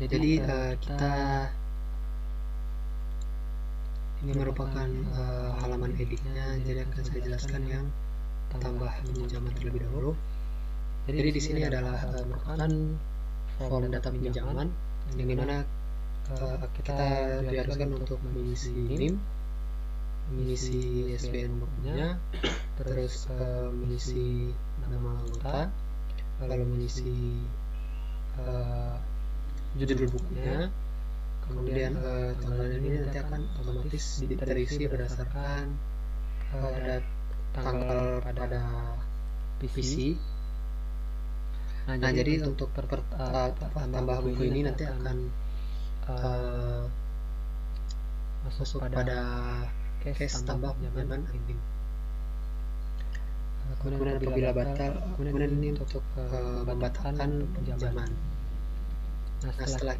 Jadi kita ini merupakan halaman editnya, jadi akan saya jelaskan yang tambah peminjaman terlebih dahulu. Jadi di sini adalah merupakan form data pinjaman yang dimana kita diharuskan untuk mengisi NIM, mengisi ISBN nomornya, terus mengisi nama anggota, lalu mengisi judul bukunya, kemudian tanggal ini nanti akan otomatis terisi berdasarkan tanggal pada PC. Nah, jadi untuk tambah buku ini nanti akan masuk pada case tambah pinjaman ending. Kemudian apabila batal, kemudian ini untuk membatalkan pinjaman. Nah, setelah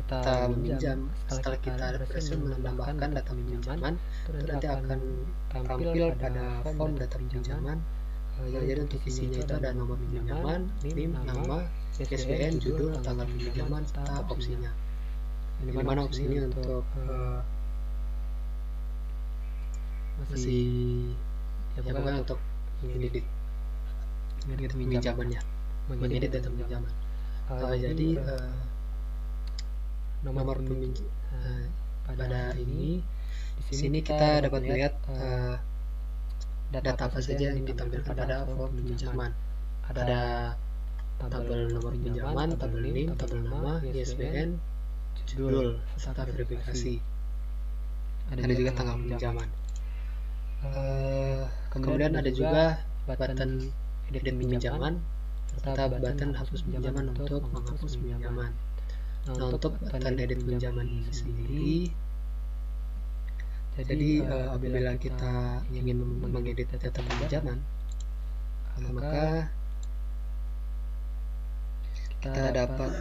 kita berhasil menambahkan data pinjaman, itu nanti akan tampil pada form data pinjaman. Jadi untuk isinya itu ada nomor pinjaman, NIM, nama, ISBN, judul, tanggal pinjaman, serta opsinya. Di mana opsinya untuk masih pokoknya untuk mengedit pinjamannya, mengedit data pinjaman. Jadi nomor pinjaman pada ini di sini kita dapat melihat data apa saja yang ditampilkan pada form pinjaman. Ada tabel nomor pinjaman, tabel NIM, tabel nama, ISBN, judul, serta verifikasi. Ada juga tanggal pinjaman. Kemudian ada juga button edit pinjaman serta button hapus pinjaman untuk menghapus pinjaman. Nah, untuk button edit pinjaman ini sendiri, Jadi apabila kita ingin mengedit data pinjaman, maka kita dapat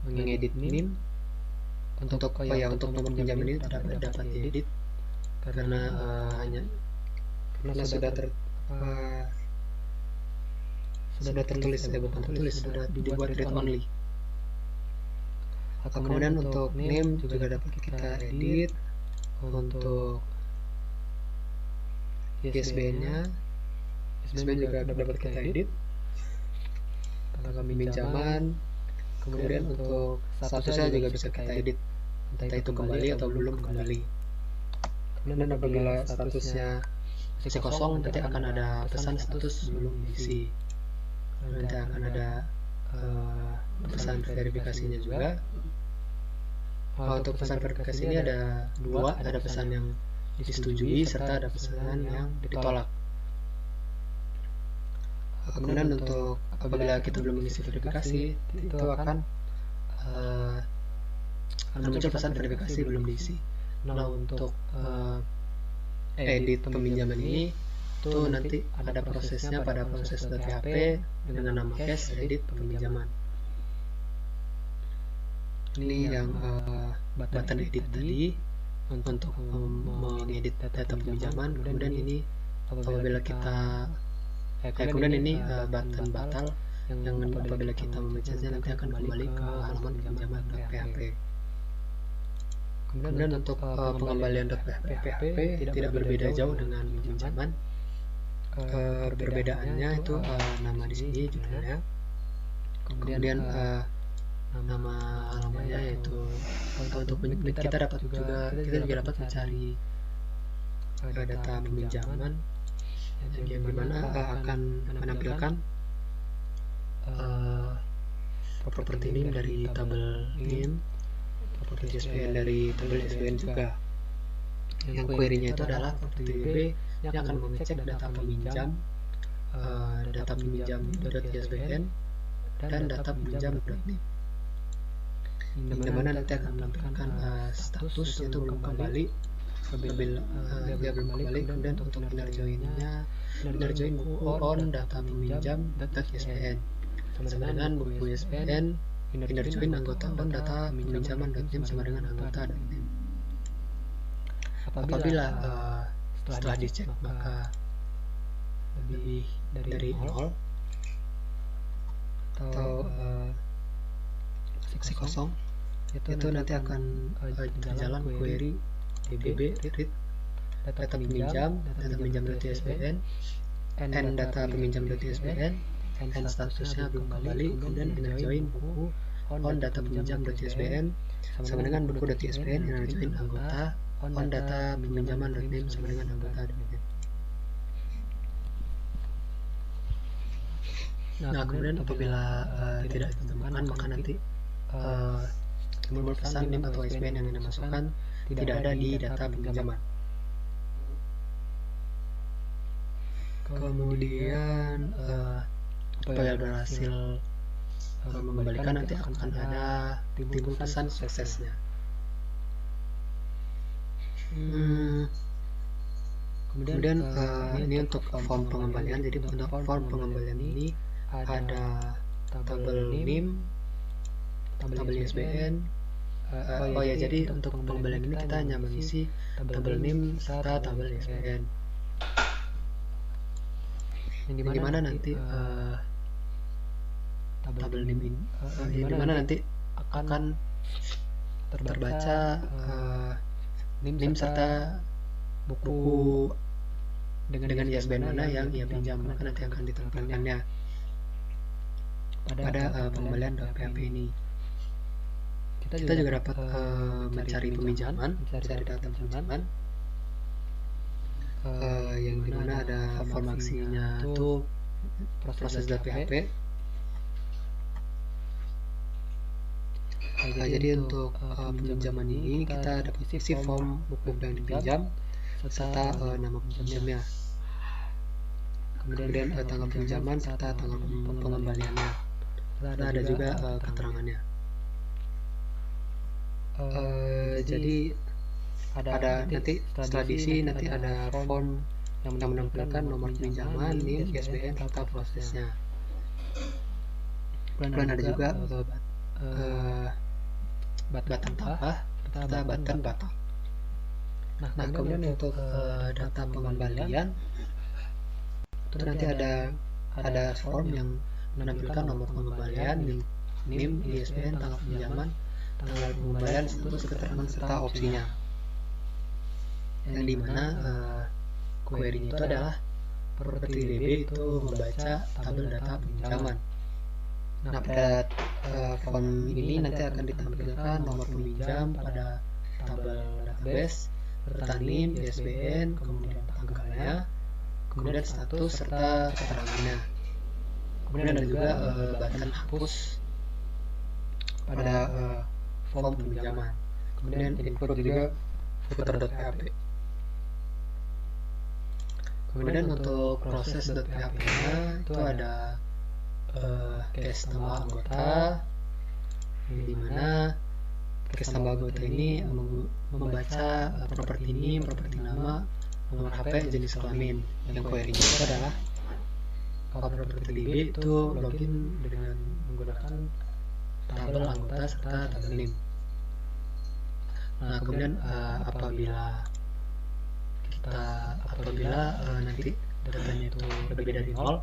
mengedit NIM untuk nomor pinjaman ini dapat diedit karena sudah tertulis, bukan tertulis, sudah dibuat read only. Kemudian untuk name juga dapat kita edit, untuk ISBN-nya juga dapat kita edit, tanggal pinjaman, kemudian untuk statusnya juga bisa kita edit, entah itu kembali atau belum kembali. Kemudian apabila statusnya masih kosong, nanti akan ada pesan status belum diisi. Nanti akan ada pesan verifikasinya juga. Untuk pesan verifikasi ini ada dua, ada pesan yang disetujui serta ada pesan yang ditolak. Kemudian untuk apabila kita belum mengisi verifikasi, itu akan muncul pesan verifikasi belum diisi. Nah, untuk edit peminjaman ini itu nanti ada prosesnya pada proses.php dengan nama case edit peminjaman. Ini yang button edit tadi untuk mengedit data peminjaman. Kemudian ini apabila kita kemudian ini button batal yang apabila kita memencetnya nanti akan kembali ke halaman pinjaman.php. Kemudian untuk pengembalian .php tidak berbeda jauh dengan pinjaman. Perbedaannya itu nama di sini judulnya, kemudian nama halamannya yaitu untuk kita dapat juga dapat mencari data peminjaman yang dimana akan menampilkan properti name dari tabel name, properti ISBN dari tabel ISBN juga. Yang query-nya itu adalah properti DB yang akan mengecek data peminjam, data peminjam.isbn dan data peminjam.name. Di mana nanti akan menampilkan status yaitu belum kembali, dia belum kembali. Kemudian untuk inner join buku on data peminjam.isbn sama dengan buku ISBN, inner join anggota on data peminjaman.name sama dengan anggota.name. Apabila setelah dicek maka lebih dari 0 atau masih kosong, itu nanti akan berjalan query db read data peminjam.isbn and data peminjam.isbn and statusnya belum kembali. Kemudian inner join buku on data peminjam.isbn sama dengan buku.isbn, inner join anggota on data peminjaman.name sama dengan anggota.name. Nah, kemudian apabila tidak ditemukan maka nanti timbul pesan NIM atau ISBN yang dimasukkan tidak ada di data peminjaman. Kemudian apabila berhasil mengembalikan nanti akan ada timbul pesan suksesnya. Kemudian ini untuk form pengembalian. Jadi untuk form pengembalian ini ada tabel NIM, tabel ISBN. Jadi untuk pengembalian ini kita hanya mengisi tabel NIM serta tabel ISBN. Yang dimana nanti tabel NIM ini, yang dimana nanti akan terbaca NIM serta buku dengan ISBN mana yang ia pinjam, maka nanti akan ditampilkannya pada pengembalian .php ini. Kita juga dapat mencari peminjaman, mencari data pinjaman, yang dimana ada form aksinya itu proses.php. Jadi untuk peminjaman ini kita dapat isi form buku yang dipinjam serta nama pinjamnya, kemudian tanggal pinjaman serta tanggal pengembaliannya, serta ada juga keterangannya. Jadi ada nanti setelah diisi nanti ada form yang menampilkan nomor pinjaman, NIM, ISBN serta prosesnya. Kemudian ada juga button tambah serta button batal. Nah, kemudian untuk data pengembalian itu nanti ada form yang menampilkan nomor pengembalian, NIM, ISBN, tanggal pinjaman, tanggal pengembalian, status keterangan serta opsinya. Yang dimana query-nya itu adalah properti DB itu membaca tabel data pinjaman. Nah, pada form ini nanti akan ditampilkan nomor peminjam pada tabel database, serta NIM, ISBN, kemudian tanggalnya, kemudian status serta keterangannya. Kemudian ada juga button hapus pada form pinjaman. Kemudian include juga footer.php. Kemudian untuk proses .php-nya itu ada case tambah anggota, di mana case tambah anggota ini membaca properti NIM, properti nama, nomor HP, jenis kelamin. Yang query-nya itu adalah kalau properti DB itu login dengan menggunakan tabel anggota serta tabel NIM. Nah, kemudian apabila nanti datanya itu lebih dari 0,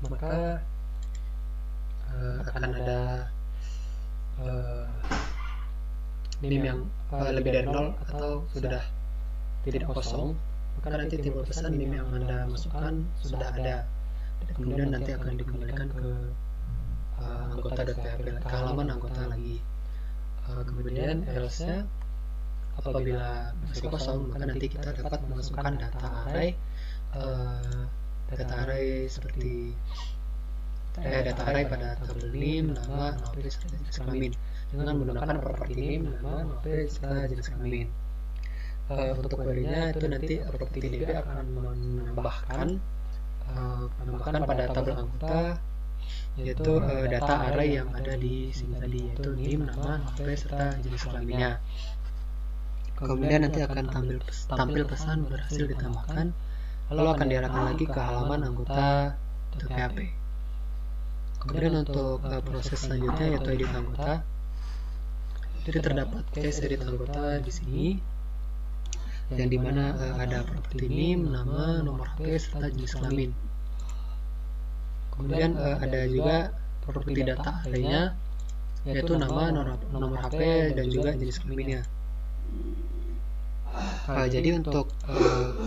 maka akan ada NIM yang lebih dari 0 atau sudah tidak kosong, maka nanti timbul pesan NIM yang Anda masukkan sudah ada. Kemudian nanti akan dikembalikan ke anggota.php, ke halaman anggota lagi. Kemudian else-nya apabila masih kosong, maka nanti kita dapat memasukkan data array seperti data array pada tabel NIM, nama, HP, serta jenis kelamin dengan menggunakan properti NIM, nama, HP, serta jenis kelamin. Untuk query-nya itu nanti properti DB akan menambahkan pada tabel anggota yaitu data array yang ada di sini tadi, yaitu NIM, nama, HP, serta jenis kelaminnya. Kemudian nanti akan tampil pesan berhasil ditambahkan, lalu akan diarahkan lagi ke halaman anggota.php. Kemudian untuk proses selanjutnya yaitu edit anggota. Jadi terdapat case edit anggota di sini, yang dimana ada properti NIM, nama, nomor HP, serta jenis kelamin. Kemudian ada juga properti data array-nya, yaitu nama, nomor HP, dan juga jenis kelaminnya. Jadi untuk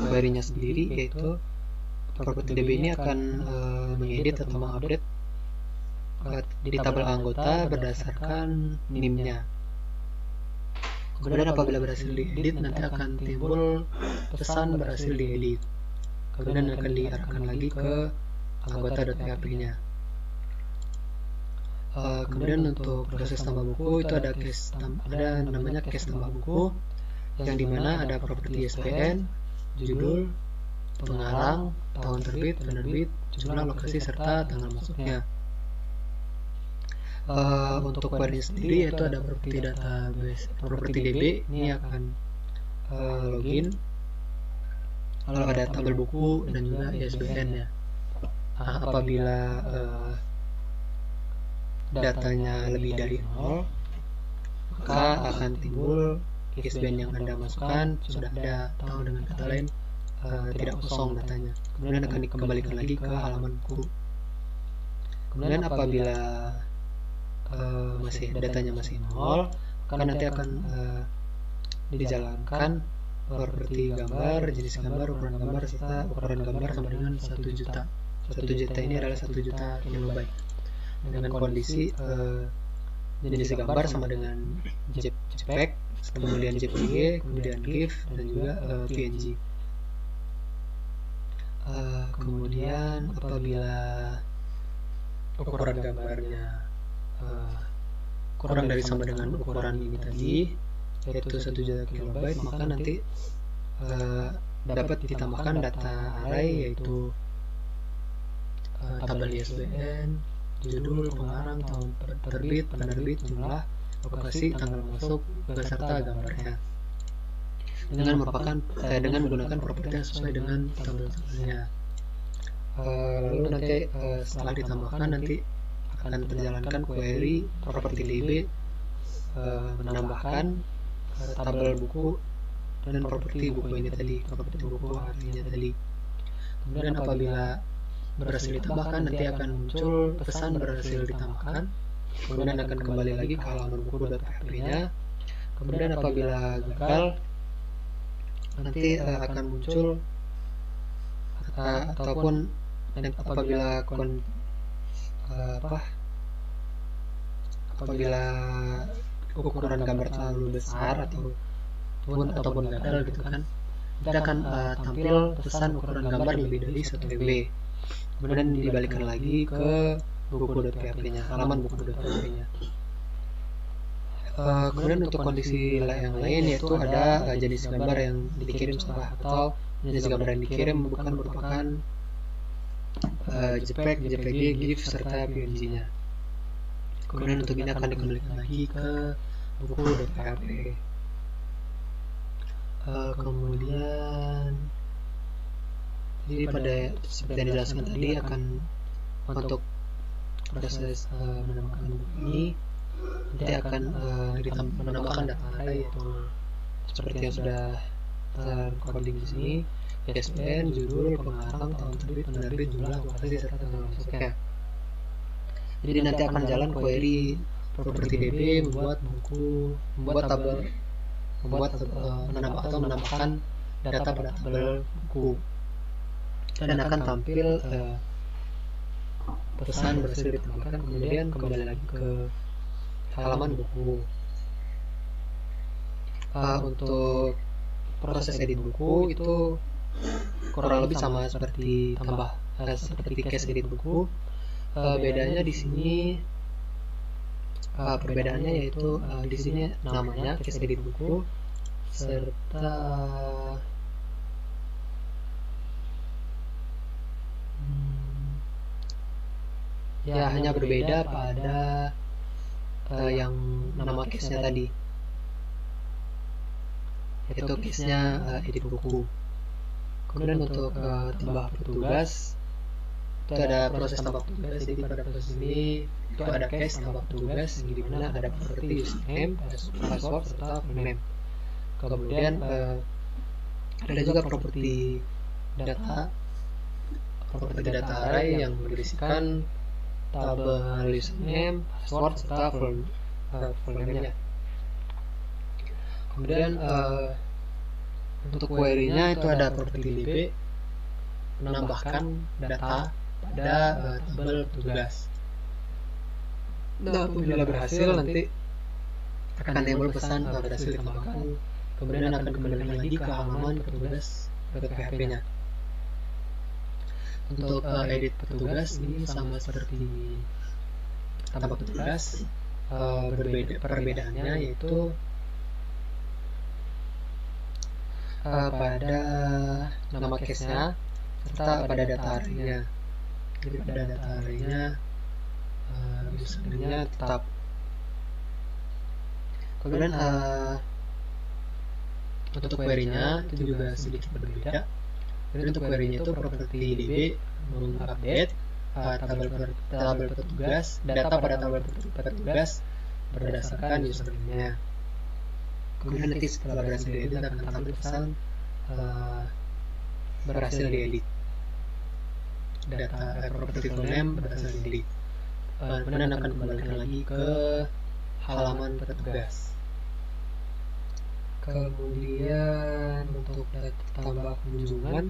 query-nya sendiri yaitu properti DB ini akan mengedit atau mengupdate di tabel anggota berdasarkan NIM-nya. Kemudian apabila berhasil diedit nanti akan timbul pesan berhasil diedit. Kemudian akan diarahkan lagi ke anggota.php-nya. Kemudian untuk proses tambah buku itu ada namanya case tambah buku, yang dimana ada properti ISBN, judul, pengarang, tahun terbit, penerbit, jumlah, lokasi, serta tanggal masuknya. Untuk query sendiri yaitu ada properti database, properti DB ini akan login, lalu ada tabel buku dan juga ISBN ya. Apabila datanya lebih dari 0, maka akan timbul ISBN yang Anda masukkan sudah ada, atau dengan kata lain tidak kosong datanya. Kemudian akan dikembalikan lagi ke halaman buku. Kemudian apabila datanya masih 0, maka nanti akan dijalankan properti gambar, jenis gambar, ukuran gambar, serta ukuran gambar sama dengan 1 juta. 1 juta ini adalah 1 juta kilobyte dengan kondisi jenis gambar sama dengan JPEG, kemudian JPG, kemudian GIF, dan juga PNG. Kemudian apabila ukuran gambarnya kurang dari sama dengan ukuran ini tadi, yaitu 1 juta kilobyte, maka nanti dapat ditambahkan data array yaitu tabel ISBN, judul, pengarang, tahun terbit, penerbit, jumlah, lokasi, tanggal masuk, beserta gambarnya. dengan menggunakan properti yang sesuai dengan tabel-tabelnya. Lalu nanti setelah ditambahkan nanti akan terjalankan query properti DB menambahkan tabel buku dan properti buku ini tadi, properti buku artinya tadi. Kemudian apabila berhasil ditambahkan nanti akan muncul pesan berhasil ditambahkan, kemudian akan kembali lagi ke halaman buku.php-nya. Kemudian apabila gagal nanti akan muncul ataupun apabila ukuran gambar terlalu besar ataupun gagal gitu kan, nanti akan tampil pesan ukuran gambar lebih dari 1 MB. Kemudian dibalikan lagi ke buku.php-nya, halaman buku.php-nya. Kemudian untuk kondisi yang lain yaitu ada jenis gambar yang dikirim atau jenis gambar yang dikirim bukan merupakan JPEG, JPG, GIF serta PNG-nya. Kemudian untuk ini akan dikembalikan lagi ke buku.php. Kemudian jadi pada seperti yang dijelaskan tadi akan untuk proses menambahkan buku ini nanti akan menambahkan data array yaitu seperti yang sudah tercoding di sini, ISBN, judul, pengarang, tahun terbit, penerbit, jumlah, lokasi serta tanggal masuknya. Jadi nanti akan jalan query properti DB membuat tabel, menambahkan data pada tabel buku, dan akan tampil pesan berhasil ditambahkan, kemudian kembali lagi ke halaman buku. Untuk proses edit buku itu kurang lebih sama seperti seperti case edit buku. Bedanya di sini perbedaannya yaitu di sini namanya case edit buku serta ya hanya berbeda pada yang nama case-nya tadi, yaitu case-nya edit buku. Kemudian untuk tambah petugas itu ada proses tambah petugas. Jadi pada proses ini itu ada case tambah petugas di mana ada properti username, password serta full name. Kemudian ada juga properti data array yang berisikan tabel username, password serta full name-nya. Kemudian untuk query-nya itu ada properti DB menambahkan data pada tabel petugas. Nah, apabila berhasil nanti akan timbul pesan berhasil ditambahkan, kemudian akan kembali lagi ke halaman petugas.php-nya. Untuk edit petugas ini sama seperti tambah petugas, perbedaannya yaitu pada nama case-nya serta pada data array-nya. Jadi pada data array-nya username-nya tetap. Kemudian untuk query-nya itu juga sedikit berbeda. Jadi untuk query-nya itu properti DB mengupdate tabel petugas, data pada tabel petugas berdasarkan username-nya. Kemudian nanti setelah berhasil diedit akan tampil pesan berhasil diedit, data properti full name berhasil diedit. Kemudian akan kembalikan lagi ke halaman petugas. Kemudian untuk data tambah kunjungan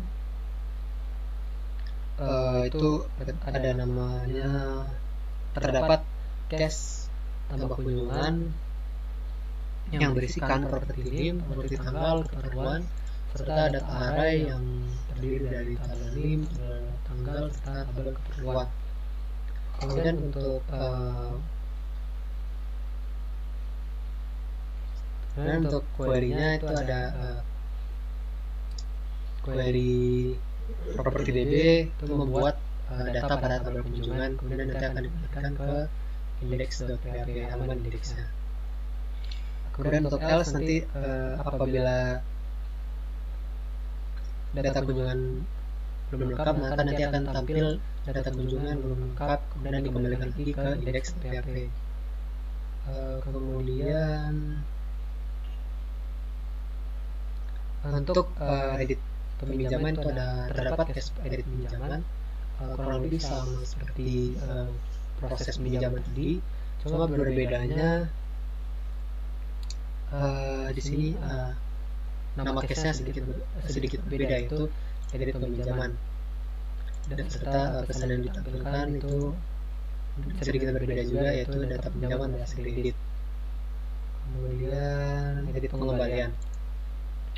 itu ada namanya, terdapat case tambah kunjungan yang berisikan properti name, properti tanggal, keperluan, serta data array yang terdiri dari tabel name, tanggal, serta tabel keperluan. Kemudian untuk query-nya itu ada query properti DB itu membuat data pada tabel kunjungan, kemudian nanti akan diberikan ke index.php, halaman indeksnya. Kemudian untuk else nanti apabila data kunjungan belum lengkap, maka nanti akan tampil data kunjungan belum lengkap, kemudian dikembalikan lagi ke indeks PHP. Kemudian untuk edit peminjaman itu terdapat case edit peminjaman, kurang lebih sama seperti proses peminjaman tadi, cuma berbedanya di sini nama case-nya sedikit berbeda, yaitu edit peminjaman, dan serta pesan yang ditampilkan itu sedikit berbeda juga, yaitu data pinjaman berhasil edit. Kemudian edit pengembalian.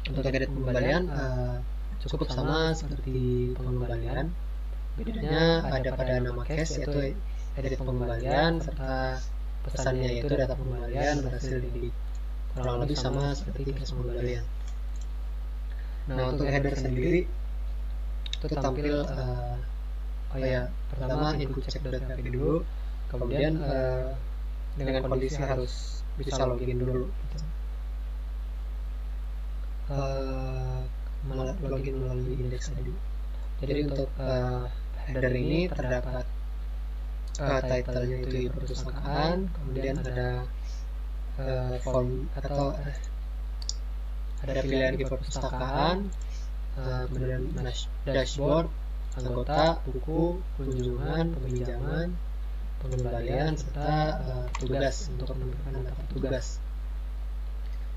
Untuk edit pengembalian cukup sama seperti pengembalian, bedanya ada pada nama case, yaitu edit pengembalian, serta pesannya yaitu data pengembalian berhasil edit. Kurang lebih sama seperti case pengembalian. Nah, untuk header sendiri itu tampil pertama input check.php dulu, kemudian dengan kondisi harus bisa login dulu gitu. Login melalui indeks tadi. Jadi untuk header ini terdapat title-nya itu perpustakaan, kemudian ada form atau ada pilihan di perpustakaan, kemudian dashboard, anggota, buku, kunjungan, peminjaman, pengembalian, serta tugas untuk menentukan data tugas.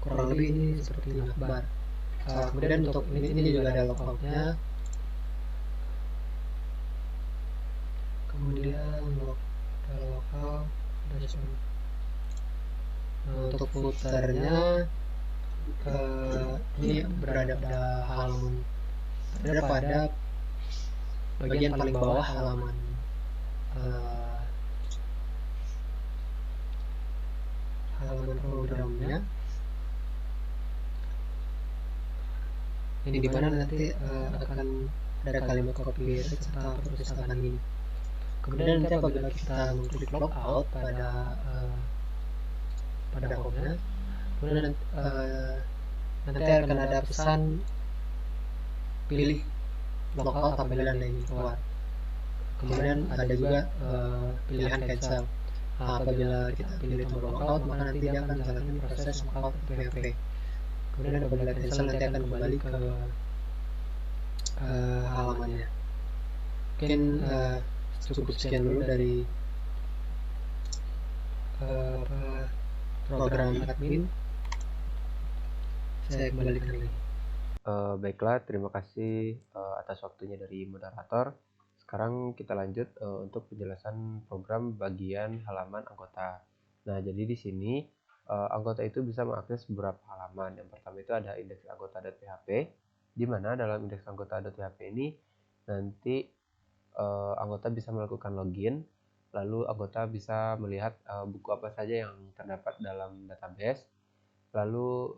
Kurang lebih ini seperti navbar. Kemudian untuk ini juga ada logoutnya. Kemudian ada logout, dashboard. Nah, untuk footernya ini berada pada bagian paling bawah halaman programnya. Ini dimana nanti akan ada kalimat copy serta perpustakaan ini. Kemudian nanti apabila kita mengklik logout pada home-nya, kemudian nanti akan ada pesan pilih logout apabila Anda ingin keluar. Kemudian ada juga pilihan cancel. Apabila kita pilih tombol logout, maka nanti dia akan menjalankan proses logout PHP. Kemudian apabila cancel, nanti akan kembali ke halamannya. Mungkin cukup sekian dulu dari program admin. Saya kembalikan lagi. Baiklah, terima kasih atas waktunya dari moderator. Sekarang kita lanjut untuk penjelasan program bagian halaman anggota. Nah, jadi di sini anggota itu bisa mengakses beberapa halaman. Yang pertama itu ada indeks anggota.php, di mana dalam indeks anggota.php ini nanti anggota bisa melakukan login, lalu anggota bisa melihat buku apa saja yang terdapat dalam database, lalu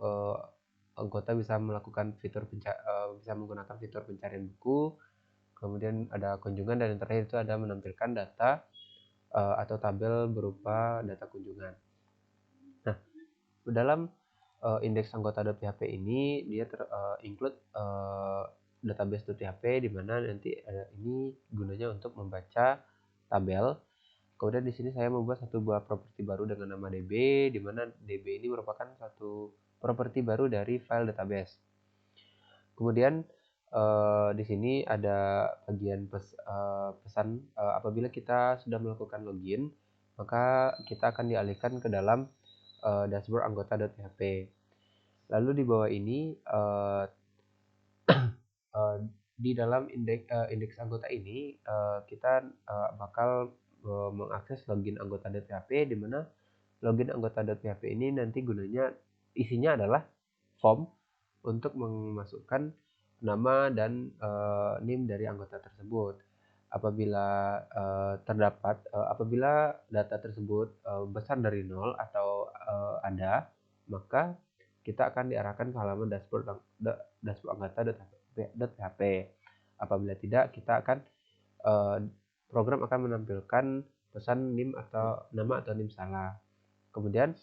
anggota bisa melakukan bisa menggunakan fitur pencarian buku, kemudian ada kunjungan, dan yang terakhir itu ada menampilkan data atau tabel berupa data kunjungan. Nah, dalam indeks anggota.php ini dia include database.php, di mana nanti ini gunanya untuk membaca tabel. Kemudian di sini saya membuat satu buah properti baru dengan nama DB, di mana DB ini merupakan satu properti baru dari file database. Kemudian di sini ada bagian pesan apabila kita sudah melakukan login, maka kita akan dialihkan ke dalam dashboard anggota.php. Lalu di bawah ini di dalam indeks anggota ini kita bakal mengakses login anggota.php, di mana login anggota.php ini nanti gunanya isinya adalah form untuk memasukkan nama dan NIM dari anggota tersebut. Apabila apabila data tersebut besar dari 0 atau ada, maka kita akan diarahkan ke halaman dashboard anggota.php. Apabila tidak, kita akan program akan menampilkan pesan NIM atau nama atau NIM salah. Kemudian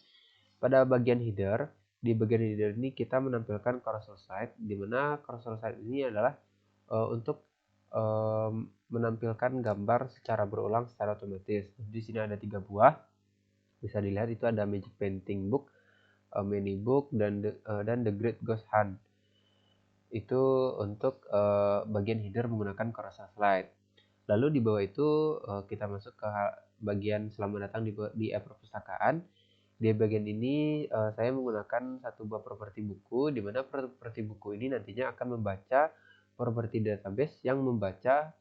pada bagian header, di bagian header ini kita menampilkan carousel slide, di mana carousel slide ini adalah untuk menampilkan gambar secara berulang secara otomatis. Di sini ada 3 buah, bisa dilihat itu ada Magic Painting Book, Mini Book, dan The Great Ghost Hunt. Itu untuk bagian header menggunakan carousel slide. Lalu di bawah itu kita masuk ke bagian selamat datang di e-perpustakaan. Di bagian ini saya menggunakan satu buah properti buku, di mana properti buku ini nantinya akan membaca properti database yang membaca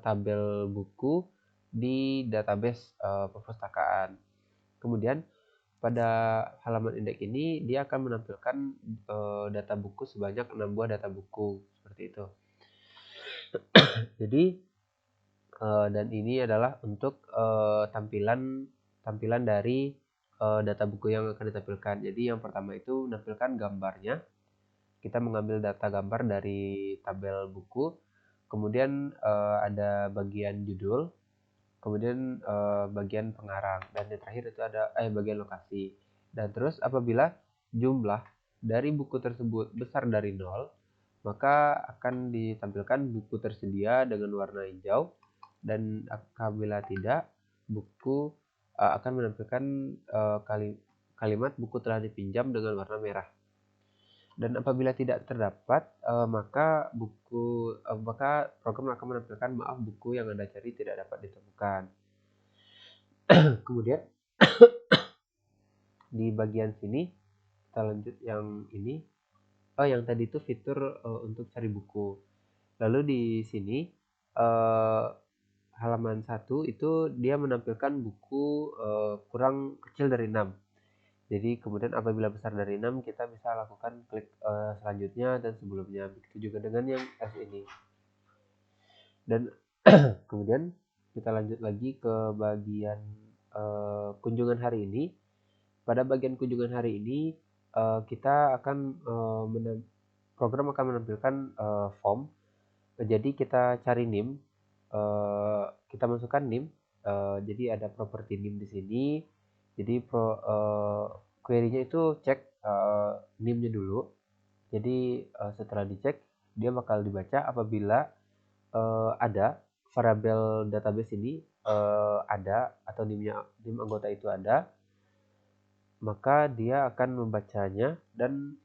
tabel buku di database perpustakaan. Kemudian pada halaman indeks ini dia akan menampilkan data buku sebanyak 6 buah data buku seperti itu. Jadi dan ini adalah untuk tampilan dari data buku yang akan ditampilkan. Jadi yang pertama itu menampilkan gambarnya. Kita mengambil data gambar dari tabel buku. Kemudian ada bagian judul, kemudian bagian pengarang, dan yang terakhir itu ada bagian lokasi. Dan terus apabila jumlah dari buku tersebut besar dari 0, maka akan ditampilkan buku tersedia dengan warna hijau, dan apabila tidak, buku akan menampilkan kalimat buku telah dipinjam dengan warna merah. Dan apabila tidak terdapat, maka program akan menampilkan maaf, buku yang Anda cari tidak dapat ditemukan. Kemudian di bagian sini kita lanjut yang ini. Yang tadi itu fitur untuk cari buku. Lalu di sini halaman 1 itu dia menampilkan buku kurang kecil dari 6. Jadi kemudian apabila besar dari 6 kita bisa lakukan klik selanjutnya dan sebelumnya. Begitu juga dengan yang S ini. Dan kemudian kita lanjut lagi ke bagian kunjungan hari ini. Pada bagian kunjungan hari ini kita akan program akan menampilkan form. Jadi kita cari NIM, kita masukkan NIM. Jadi ada properti NIM di sini. Jadi query-nya itu cek NIM-nya dulu. Jadi setelah dicek dia bakal dibaca apabila ada variabel database ini ada atau NIM anggota itu ada, maka dia akan membacanya dan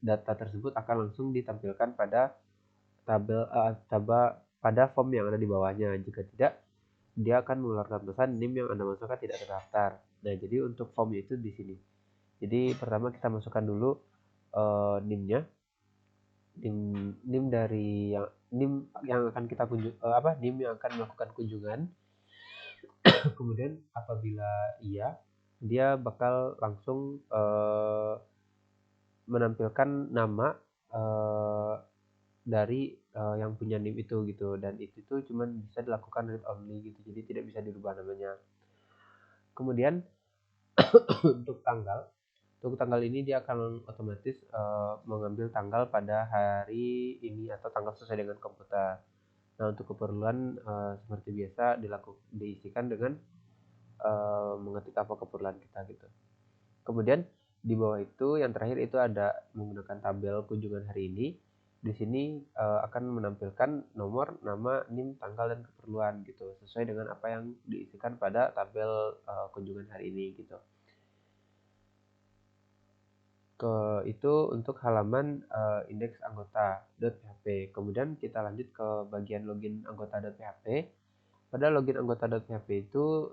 data tersebut akan langsung ditampilkan pada pada form yang ada di bawahnya. Jika tidak, dia akan mengeluarkan pesan NIM yang Anda masukkan tidak terdaftar. Nah, jadi untuk formnya itu di sini. Jadi pertama kita masukkan dulu NIM-nya. NIM dari NIM yang akan kita NIM yang akan melakukan kunjungan. Kemudian apabila iya, dia bakal langsung menampilkan nama dari yang punya NIM itu gitu, dan itu tuh cuman bisa dilakukan read only gitu, jadi tidak bisa dirubah namanya. Kemudian untuk tanggal ini dia akan otomatis mengambil tanggal pada hari ini atau tanggal sesuai dengan komputer. Nah, untuk keperluan seperti biasa diisikan dengan mengetik apa keperluan kita gitu. Kemudian di bawah itu yang terakhir itu ada menggunakan tabel kunjungan hari ini. Di sini akan menampilkan nomor, nama, NIM, tanggal, dan keperluan gitu, sesuai dengan apa yang diisikan pada tabel kunjungan hari ini gitu. Itu untuk halaman indeks anggota.php. Kemudian kita lanjut ke bagian login anggota.php. Pada login anggota.php itu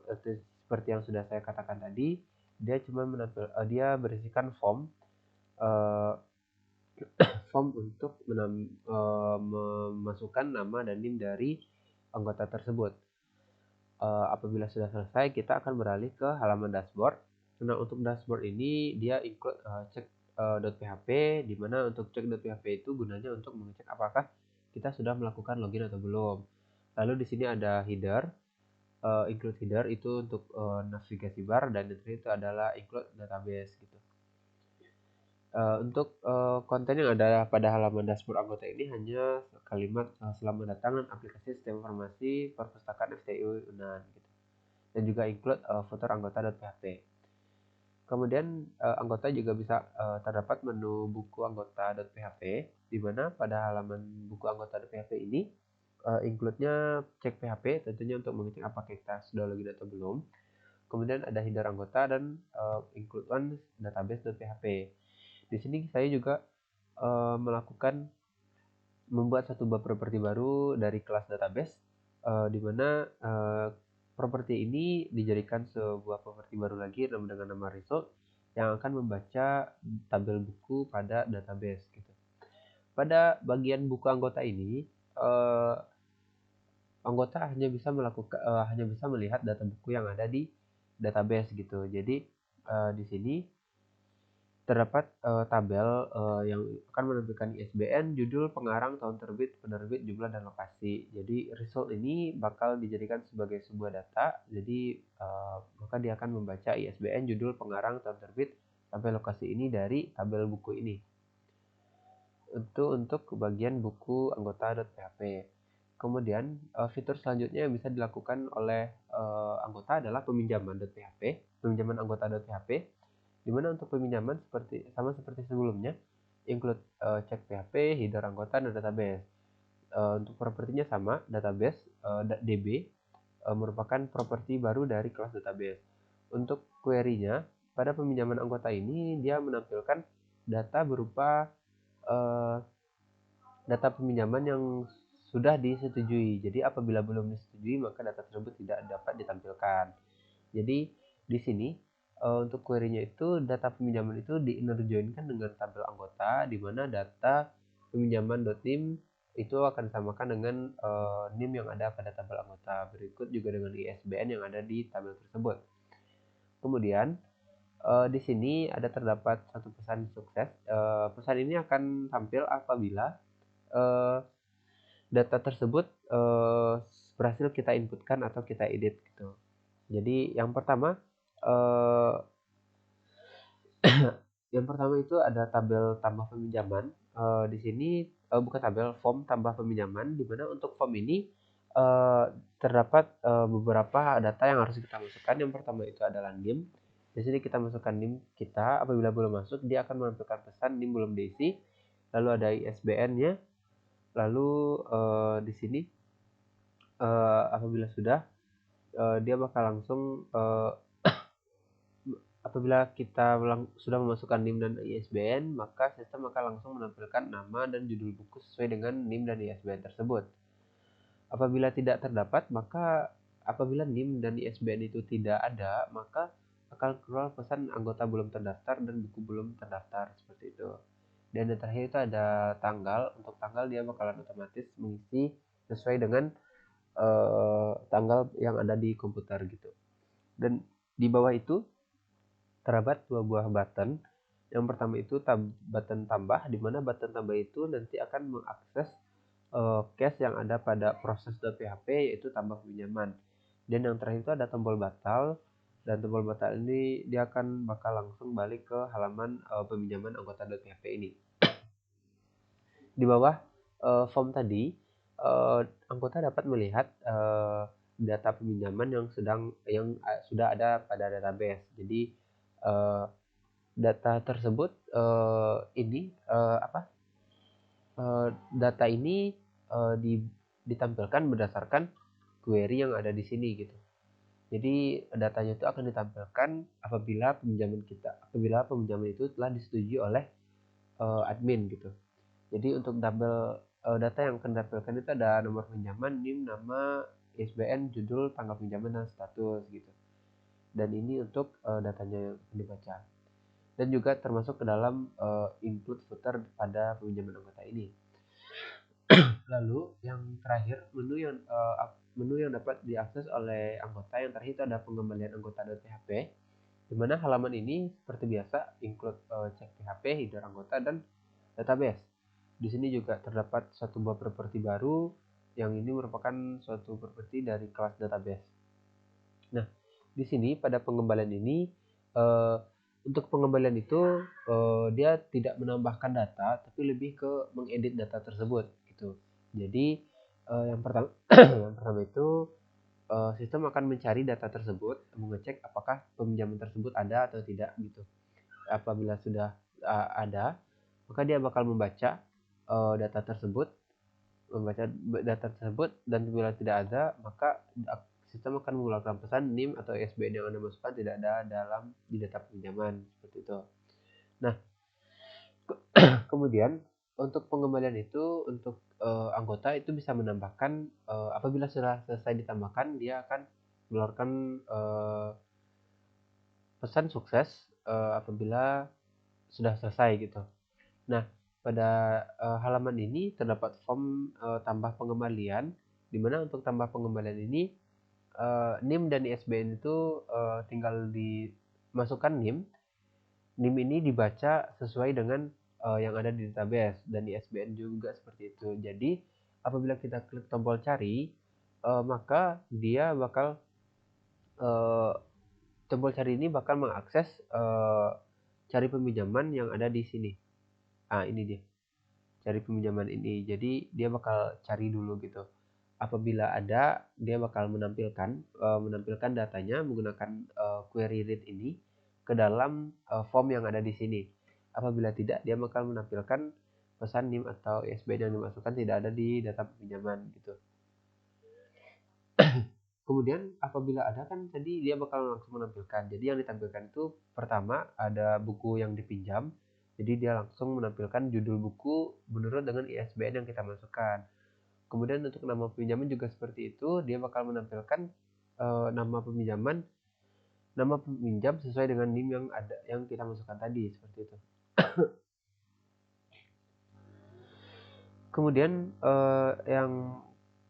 seperti yang sudah saya katakan tadi, dia cuma dia berisikan form untuk memasukkan nama dan NIM dari anggota tersebut. Apabila sudah selesai, kita akan beralih ke halaman dashboard. Nah, untuk dashboard ini dia include check.php, di mana untuk check.php itu gunanya untuk mengecek apakah kita sudah melakukan login atau belum. Lalu di sini ada header, include header itu untuk navigasi bar, dan itu adalah include database gitu. Untuk konten yang ada pada halaman dashboard anggota ini hanya kalimat selamat datang dan aplikasi sistem informasi perpustakaan FTI UNAN gitu. Dan juga include footer anggota.php. Kemudian anggota juga bisa terdapat menu buku anggota.php, di mana pada halaman buku anggota.php ini include-nya cek PHP tentunya untuk mengecek apakah kita sudah login atau belum. Kemudian ada header anggota dan include one database.php. Di sini saya juga membuat satu bab properti baru dari kelas database, di mana properti ini dijadikan sebuah properti baru lagi dengan nama result yang akan membaca tabel buku pada database gitu. Pada bagian buku anggota ini, anggota hanya bisa melihat data buku yang ada di database gitu. Jadi di sini terdapat tabel yang akan menampilkan ISBN, judul, pengarang, tahun terbit, penerbit, jumlah, dan lokasi. Jadi result ini bakal dijadikan sebagai sebuah data. Jadi maka dia akan membaca ISBN, judul, pengarang, tahun terbit, sampai lokasi ini dari tabel buku ini. Itu untuk bagian buku anggota.php. Kemudian fitur selanjutnya yang bisa dilakukan oleh anggota adalah peminjaman anggota.php, di mana untuk peminjaman sama seperti sebelumnya, include cek PHP, header anggota, dan database. Untuk propertinya sama, database DB merupakan properti baru dari kelas database. Untuk query-nya, pada peminjaman anggota ini dia menampilkan data berupa data peminjaman yang sudah disetujui. Jadi apabila belum disetujui maka data tersebut tidak dapat ditampilkan. Jadi di sini untuk query-nya itu data peminjaman itu di-inner join-kan dengan tabel anggota, di mana data peminjaman.nim itu akan disamakan dengan NIM yang ada pada tabel anggota. Berikut juga dengan ISBN yang ada di tabel tersebut. Kemudian di sini terdapat satu pesan sukses. Pesan ini akan tampil apabila data tersebut berhasil kita inputkan atau kita edit gitu. Jadi yang pertama itu ada tabel tambah peminjaman. Di sini bukan tabel, form tambah peminjaman, di mana untuk form ini terdapat beberapa data yang harus kita masukkan. Yang pertama itu adalah NIM. Di sini kita masukkan NIM kita. Apabila belum masuk, dia akan menampilkan pesan NIM belum diisi. Lalu ada ISBN-nya. Lalu di sini apabila sudah, dia bakal langsung apabila kita sudah memasukkan NIM dan ISBN, maka sistem akan langsung menampilkan nama dan judul buku sesuai dengan NIM dan ISBN tersebut. Apabila tidak terdapat, maka apabila NIM dan ISBN itu tidak ada, maka akan keluar pesan anggota belum terdaftar dan buku belum terdaftar, seperti itu. Dan yang terakhir itu ada tanggal. Untuk tanggal dia bakalan otomatis mengisi sesuai dengan tanggal yang ada di komputer gitu. Dan di bawah itu terdapat dua buah button. Yang pertama itu button tambah, di mana button tambah itu nanti akan mengakses case yang ada pada proses.php, yaitu tambah peminjaman. Dan yang terakhir itu ada tombol batal, dan tombol batal ini dia bakal langsung balik ke halaman peminjaman anggota.php ini. Di bawah form tadi, anggota dapat melihat data peminjaman yang sudah ada pada database. Jadi data tersebut data ini ditampilkan berdasarkan query yang ada di sini gitu. Jadi datanya itu akan ditampilkan apabila peminjaman itu telah disetujui oleh admin gitu. Jadi untuk data yang akan ditampilkan itu ada nomor pinjaman, NIM, nama, ISBN, judul, tanggal pinjaman, dan status gitu. Dan ini untuk datanya yang dibaca. Dan juga termasuk ke dalam include footer pada peminjaman anggota ini. Lalu yang terakhir, menu yang dapat diakses oleh anggota yang terakhir itu ada pengembalian anggota.php, di mana halaman ini seperti biasa include cek PHP, header anggota, dan database. Di sini juga terdapat satu buah properti baru yang ini merupakan suatu properti dari kelas database. Nah, di sini pada pengembalian ini untuk pengembalian itu dia tidak menambahkan data, tapi lebih ke mengedit data tersebut gitu. Jadi yang pertama itu sistem akan mencari data tersebut, mengecek apakah peminjaman tersebut ada atau tidak gitu. Apabila sudah ada, maka dia bakal membaca data tersebut, dan bila tidak ada, maka sistem akan mengeluarkan pesan NIM atau ISBN yang Anda masukkan tidak ada di data pinjaman seperti itu. Nah, kemudian untuk pengembalian itu untuk anggota itu bisa menambahkan apabila sudah selesai ditambahkan, dia akan mengeluarkan pesan sukses apabila sudah selesai gitu. Nah, pada halaman ini terdapat form tambah pengembalian, di mana untuk tambah pengembalian ini NIM dan ISBN itu tinggal dimasukkan NIM. NIM ini dibaca sesuai dengan yang ada di database, dan ISBN juga seperti itu. Jadi apabila kita klik tombol cari, maka dia bakal tombol cari ini bakal mengakses cari peminjaman yang ada di sini. Ini dia, cari peminjaman ini. Jadi dia bakal cari dulu gitu. Apabila ada, dia bakal menampilkan datanya menggunakan query read ini ke dalam form yang ada di sini. Apabila tidak, dia bakal menampilkan pesan NIM atau ISBN yang dimasukkan tidak ada di data peminjaman gitu. Kemudian apabila ada kan tadi dia bakal langsung menampilkan. Jadi yang ditampilkan itu pertama ada buku yang dipinjam. Jadi dia langsung menampilkan judul buku menurut dengan ISBN yang kita masukkan. Kemudian untuk nama peminjaman juga seperti itu, dia bakal menampilkan nama peminjam sesuai dengan NIM yang kita masukkan tadi seperti itu. Kemudian yang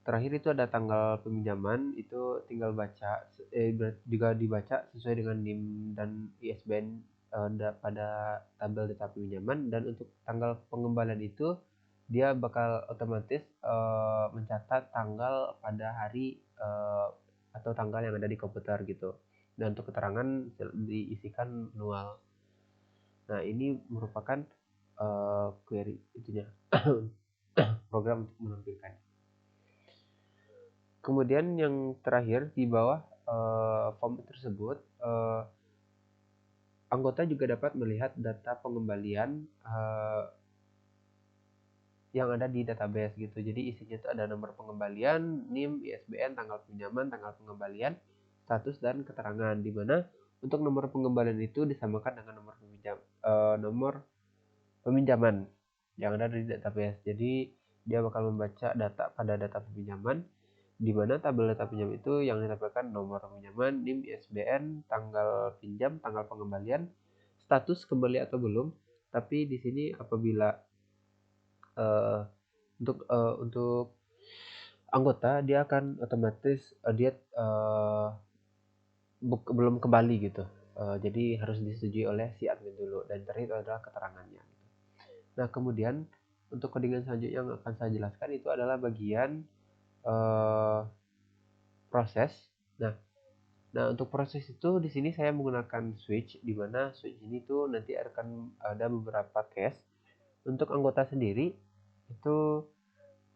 terakhir itu ada tanggal peminjaman, itu tinggal baca juga dibaca sesuai dengan NIM dan ISBN pada tabel data peminjaman. Dan untuk tanggal pengembalian itu dia bakal otomatis mencatat tanggal pada hari atau tanggal yang ada di komputer gitu. Dan untuk keterangan diisikan manual. Nah, ini merupakan query itunya program untuk menampilkan. Kemudian yang terakhir di bawah form tersebut, anggota juga dapat melihat data pengembalian yang ada di database gitu. Jadi isinya itu ada nomor pengembalian, NIM, ISBN, tanggal pinjaman, tanggal pengembalian, status, dan keterangan. Di mana untuk nomor pengembalian itu disamakan dengan nomor peminjaman yang ada di database. Jadi dia bakal membaca data pada data peminjaman, di mana tabel data pinjam itu yang ditampilkan nomor peminjaman, NIM, ISBN, tanggal pinjam, tanggal pengembalian, status kembali atau belum. Tapi di sini apabila untuk anggota dia akan otomatis dia belum kembali gitu. Jadi harus disetujui oleh si admin dulu, dan terakhir itu adalah keterangannya. Nah, kemudian untuk codingan selanjutnya yang akan saya jelaskan itu adalah bagian proses. Nah, untuk proses itu di sini saya menggunakan switch, di mana switch ini tuh nanti akan ada beberapa case. Untuk anggota sendiri itu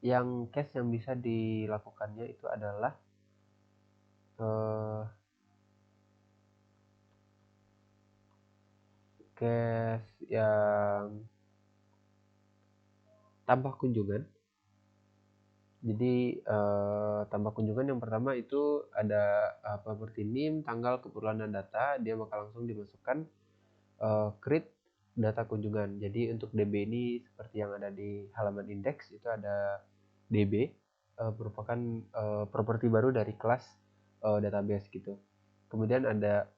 yang case yang bisa dilakukannya itu adalah case yang tambah kunjungan. Jadi tambah kunjungan yang pertama itu ada properti NIM, tanggal, keperluan, dan data. Dia bakal langsung dimasukkan create data kunjungan. Jadi untuk DB ini seperti yang ada di halaman index, itu ada DB merupakan properti baru dari kelas database gitu. Kemudian ada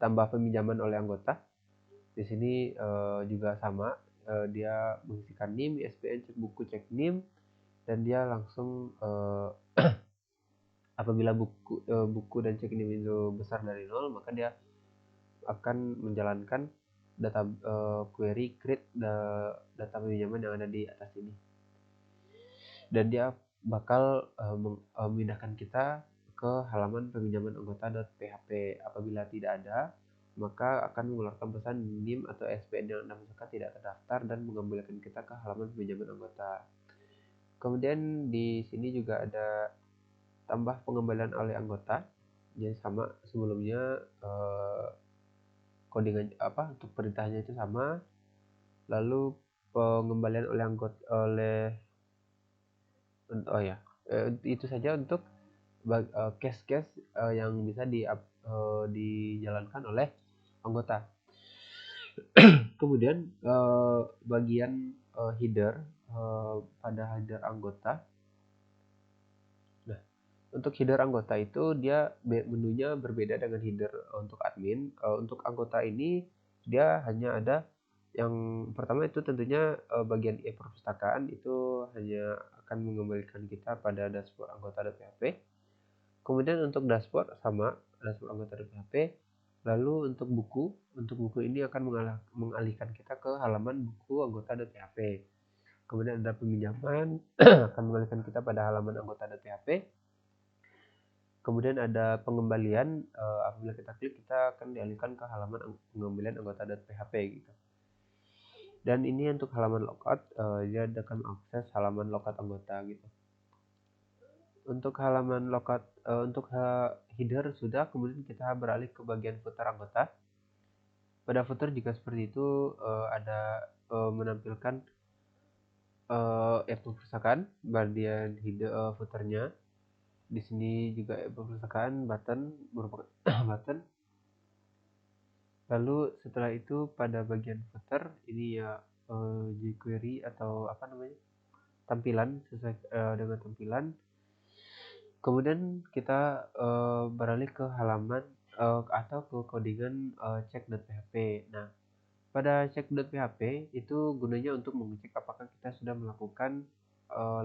tambah peminjaman oleh anggota. Di sini juga sama, dia mengisikan NIM, ISBN, cek buku, cek NIM, dan dia langsung apabila buku dan cek NIM itu besar dari 0, maka dia akan menjalankan data query create data peminjaman yang ada di atas ini, dan dia bakal memindahkan kita ke halaman peminjaman anggota.php. Apabila tidak ada, maka akan mengeluarkan pesan NIM atau ISBN yang Anda masukkan tidak terdaftar dan mengembalikan kita ke halaman peminjaman anggota. Kemudian di sini juga ada tambah pengembalian oleh anggota. Jadi sama sebelumnya codingan untuk perintahnya itu sama, lalu pengembalian oleh anggota itu saja untuk case-case yang bisa dijalankan oleh anggota. Kemudian bagian header pada header anggota. Nah, untuk header anggota itu dia menunya berbeda dengan header untuk admin. Untuk anggota ini dia hanya ada yang pertama itu tentunya bagian e-perpustakaan itu hanya akan mengembalikan kita pada dashboard anggota.php. Kemudian untuk dashboard sama dashboard anggota.php. Lalu untuk buku ini akan mengalihkan kita ke halaman buku anggota.php. Kemudian ada peminjaman akan mengalihkan kita pada halaman anggota.php. Kemudian ada pengembalian, apabila kita klik kita akan dialihkan ke halaman pengembalian anggota.php gitu. Dan ini untuk halaman logout, dia akan akses halaman logout anggota gitu. Untuk halaman logout, untuk header sudah, kemudian kita beralih ke bagian footer anggota. Pada footer juga seperti itu, ada menampilkan perpustakaan bagian header footernya. Di sini juga perpustakaan button merupakan button. Lalu setelah itu pada bagian footer ini ya jQuery atau tampilan sesuai dengan tampilan. Kemudian kita beralih ke halaman atau ke codingan check.php. Nah, pada check.php itu gunanya untuk mengecek apakah kita sudah melakukan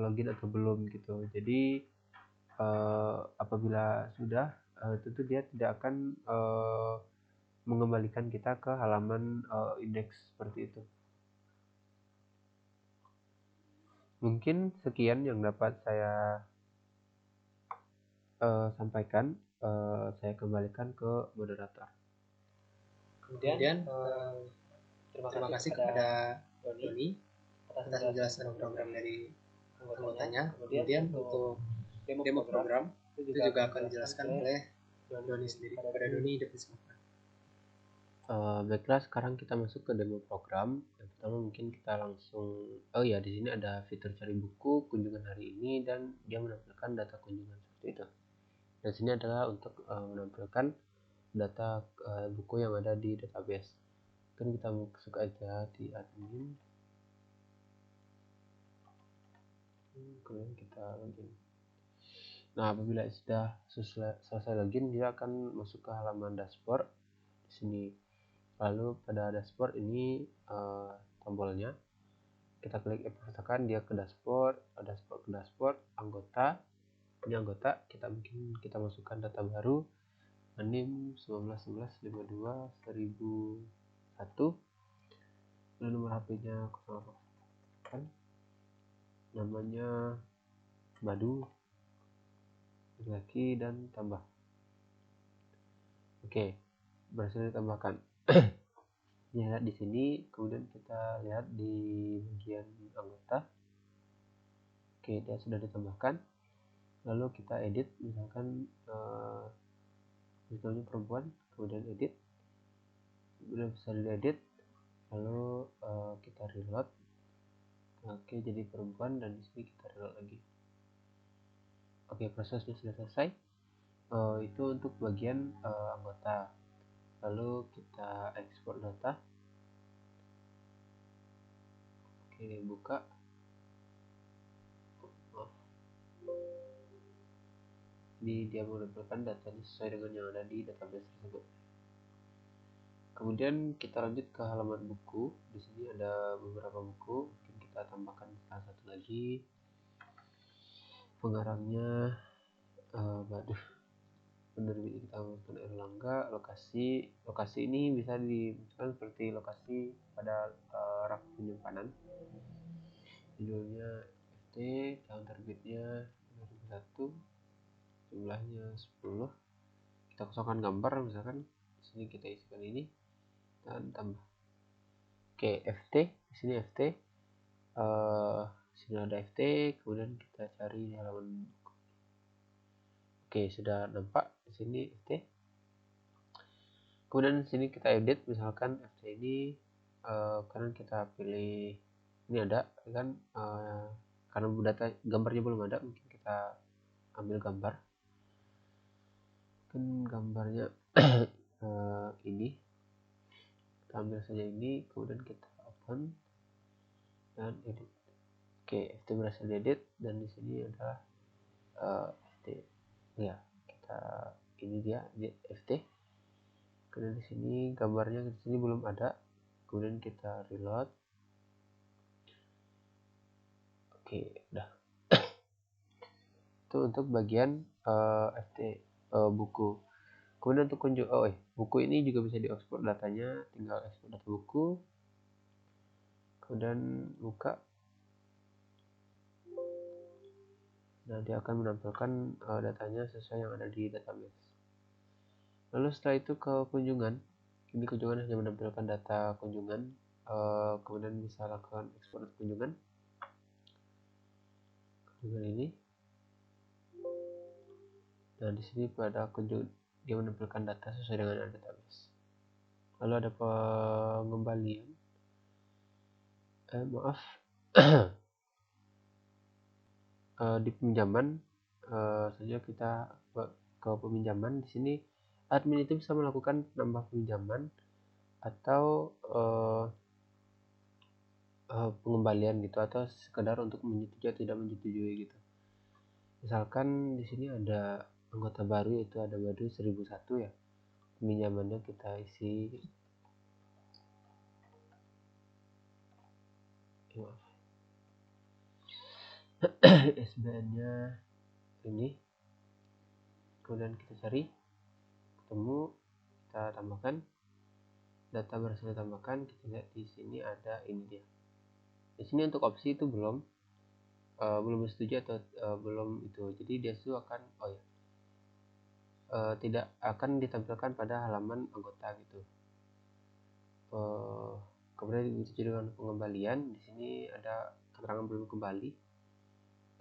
login atau belum gitu. Jadi apabila sudah, tentu dia tidak akan mengembalikan kita ke halaman indeks seperti itu. Mungkin sekian yang dapat saya sampaikan. Saya kembalikan ke moderator. Kemudian terima kasih kepada Doni atas menjelaskan program dari anggotanya. Kemudian untuk demo program itu juga akan dijelaskan oleh Doni sendiri. Kepada Doni, dipersilakan. Baiklah, sekarang kita masuk ke demo program. Yang pertama mungkin kita langsung, di sini ada fitur cari buku kunjungan hari ini dan dia menampilkan data kunjungan seperti itu. Dan sini adalah untuk menampilkan data buku yang ada di database. Kan kita masuk aja di admin. Kemudian kita login. Nah, apabila sudah selesai login, dia akan masuk ke halaman dashboard di sini. Lalu pada dashboard ini tombolnya kita klik perpustakaan, dia ke dashboard anggota. Ini anggota, kita masukkan data baru NIM 1911521001, lalu nomor HP-nya 08, namanya Madu, laki dan tambah. Oke, berhasil ditambahkan. Ya, di sini kemudian kita lihat di bagian anggota. Oke, dia sudah ditambahkan. Lalu kita edit, misalkan misalnya perempuan, kemudian edit, kemudian bisa diedit, lalu kita reload. Oke, jadi perempuan dan di sini kita reload lagi. Oke, prosesnya sudah selesai. Itu untuk bagian anggota. Lalu kita ekspor data. Oke, buka. Ini dia menampilkan datanya sesuai dengan yang ada di database tersebut. Kemudian kita lanjut ke halaman buku. Di sini ada beberapa buku. Mungkin kita tambahkan salah satu lagi. Pengarangnya penerbit kita tambahkan Erlangga. Lokasi ini bisa dimunculkan seperti lokasi pada rak penyimpanan. Judulnya FT, tahun terbitnya 2001, jumlahnya 10. Kita kosongkan gambar, misalkan di sini kita isikan ini dan tambah. Oke, FT, di sini FT. Sini ada FT, kemudian kita cari di halaman buku. Oke, sudah nampak di sini FT. Kemudian di sini kita edit, misalkan FT ini karena kita pilih ini ada kan, karena data gambarnya belum ada, mungkin kita ambil gambar. Kan gambarnya ini kita ambil saja ini, kemudian kita open dan edit. Oke, FT berhasil diedit dan di sini adalah FT. Ya, kita ini dia FT. Kemudian di sini gambarnya di sini belum ada. Kemudian kita reload. Oke, udah. Itu untuk bagian FT buku. Kemudian untuk buku ini juga bisa diekspor datanya, tinggal ekspor data buku. Kemudian buka. Nah, dia akan menampilkan datanya sesuai yang ada di database. Lalu setelah itu ke kunjungan. Ini kunjungan hanya menampilkan data kunjungan. Kemudian bisa lakukan ekspor kunjungan. Kunjungan ini. Nah, di sini pada kunjungan dia menampilkan data sesuai dengan database. Lalu ada pengembalian. Di peminjaman saja kita ke peminjaman. Di sini admin itu bisa melakukan penambah peminjaman atau pengembalian gitu, atau sekedar untuk menyetujui atau tidak menyetujui gitu. Misalkan di sini ada anggota baru, yaitu ada baru 1001 ya. Peminjamannya kita isi SBN-nya ini. Kemudian kita cari, ketemu, kita tambahkan. Data berhasil ditambahkan. Kita lihat di sini ada ini dia. Di sini untuk opsi itu belum setuju atau belum itu. Jadi dia itu akan tidak akan ditampilkan pada halaman anggota gitu. Kemudian diikuti dengan pengembalian. Di sini ada keterangan belum kembali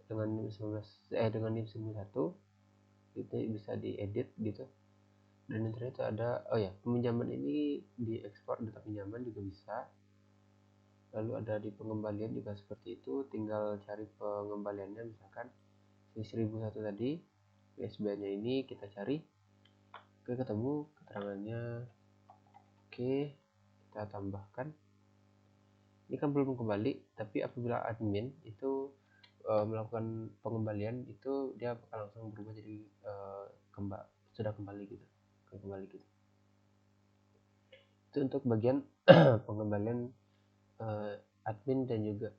dengan NIM 91 itu bisa diedit gitu. Dan yang itu ada peminjaman ini diekspor data pinjaman juga bisa. Lalu ada di pengembalian juga seperti itu, tinggal cari pengembaliannya. Misalkan 1001 tadi SBN-nya ini kita cari, ketemu keterangannya. Oke, kita tambahkan. Ini kan belum kembali, tapi apabila admin itu melakukan pengembalian itu dia bakal langsung berubah jadi sudah kembali gitu. Itu untuk bagian pengembalian admin dan juga.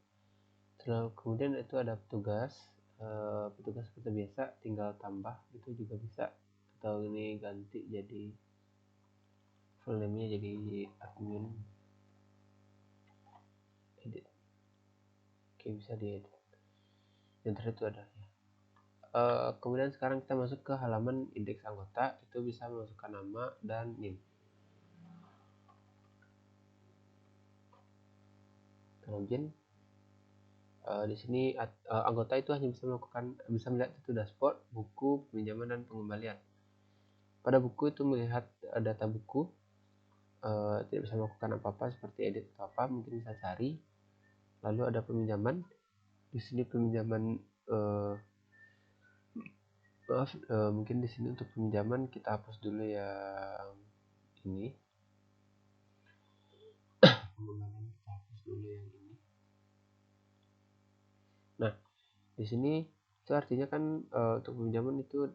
Lalu kemudian itu ada petugas seperti biasa, tinggal tambah itu juga bisa, atau ini ganti jadi full name-nya jadi admin, edit. Oke, bisa diedit. Yang terakhir itu ada ya. Kemudian sekarang kita masuk ke halaman indeks anggota. Itu bisa memasukkan nama dan NIM. Login. Di sini anggota itu hanya bisa melihat itu dashboard, buku, pinjaman, dan pengembalian. Pada buku itu melihat data buku, tidak bisa melakukan apa-apa seperti edit atau apa, mungkin bisa cari. Lalu ada peminjaman. Di sini peminjaman mungkin di sini untuk peminjaman kita hapus dulu yang ini. Kita hapus dulu yang ini. Nah, di sini itu artinya kan untuk peminjaman itu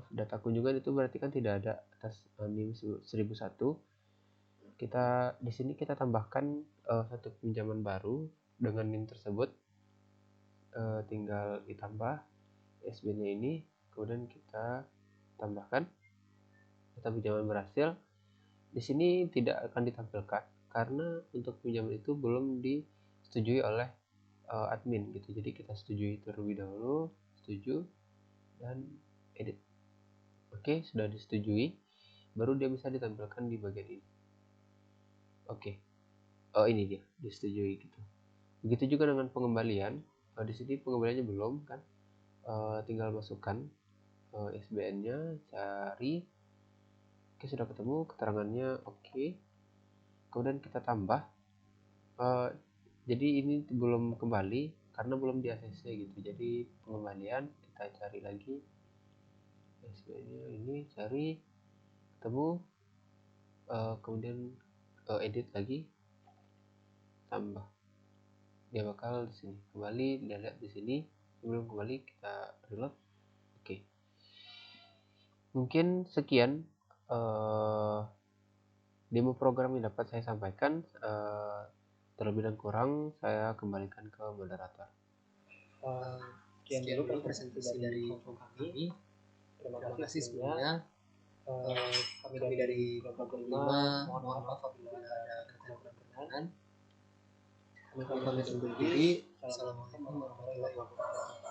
data kunjungan itu berarti kan tidak ada atas NIM 1001. Kita di sini kita tambahkan satu pinjaman baru dengan NIM tersebut. Tinggal ditambah SB-nya ini, kemudian kita tambahkan data pinjaman berhasil. Di sini tidak akan ditampilkan karena untuk pinjaman itu belum disetujui oleh admin gitu. Jadi kita setujui terlebih dahulu, setuju dan edit. Oke, sudah disetujui, baru dia bisa ditampilkan di bagian ini. Oke, ini dia disetujui gitu. Begitu juga dengan pengembalian. Di sini pengembaliannya belum kan, tinggal masukkan SBN-nya, cari. Oke, sudah ketemu keterangannya. Oke, kemudian kita tambah. Jadi ini belum kembali karena belum di ACC gitu. Jadi pengembalian kita cari lagi SBN-nya, ini cari, ketemu. Kemudian edit lagi, tambah. Dia bakal di sini kembali. Lihat di sini belum kembali, kita reload. Oke, mungkin sekian demo program yang dapat saya sampaikan. Terlebih dan kurang saya kembalikan ke moderator. Sekian dulu presentasi dari kami. Terima kasih sebelumnya. Kami dari kelompok 5 mohon maaf apabila ada kekurangan. Kami pamit undur diri. Assalamualaikum warahmatullahi wabarakatuh.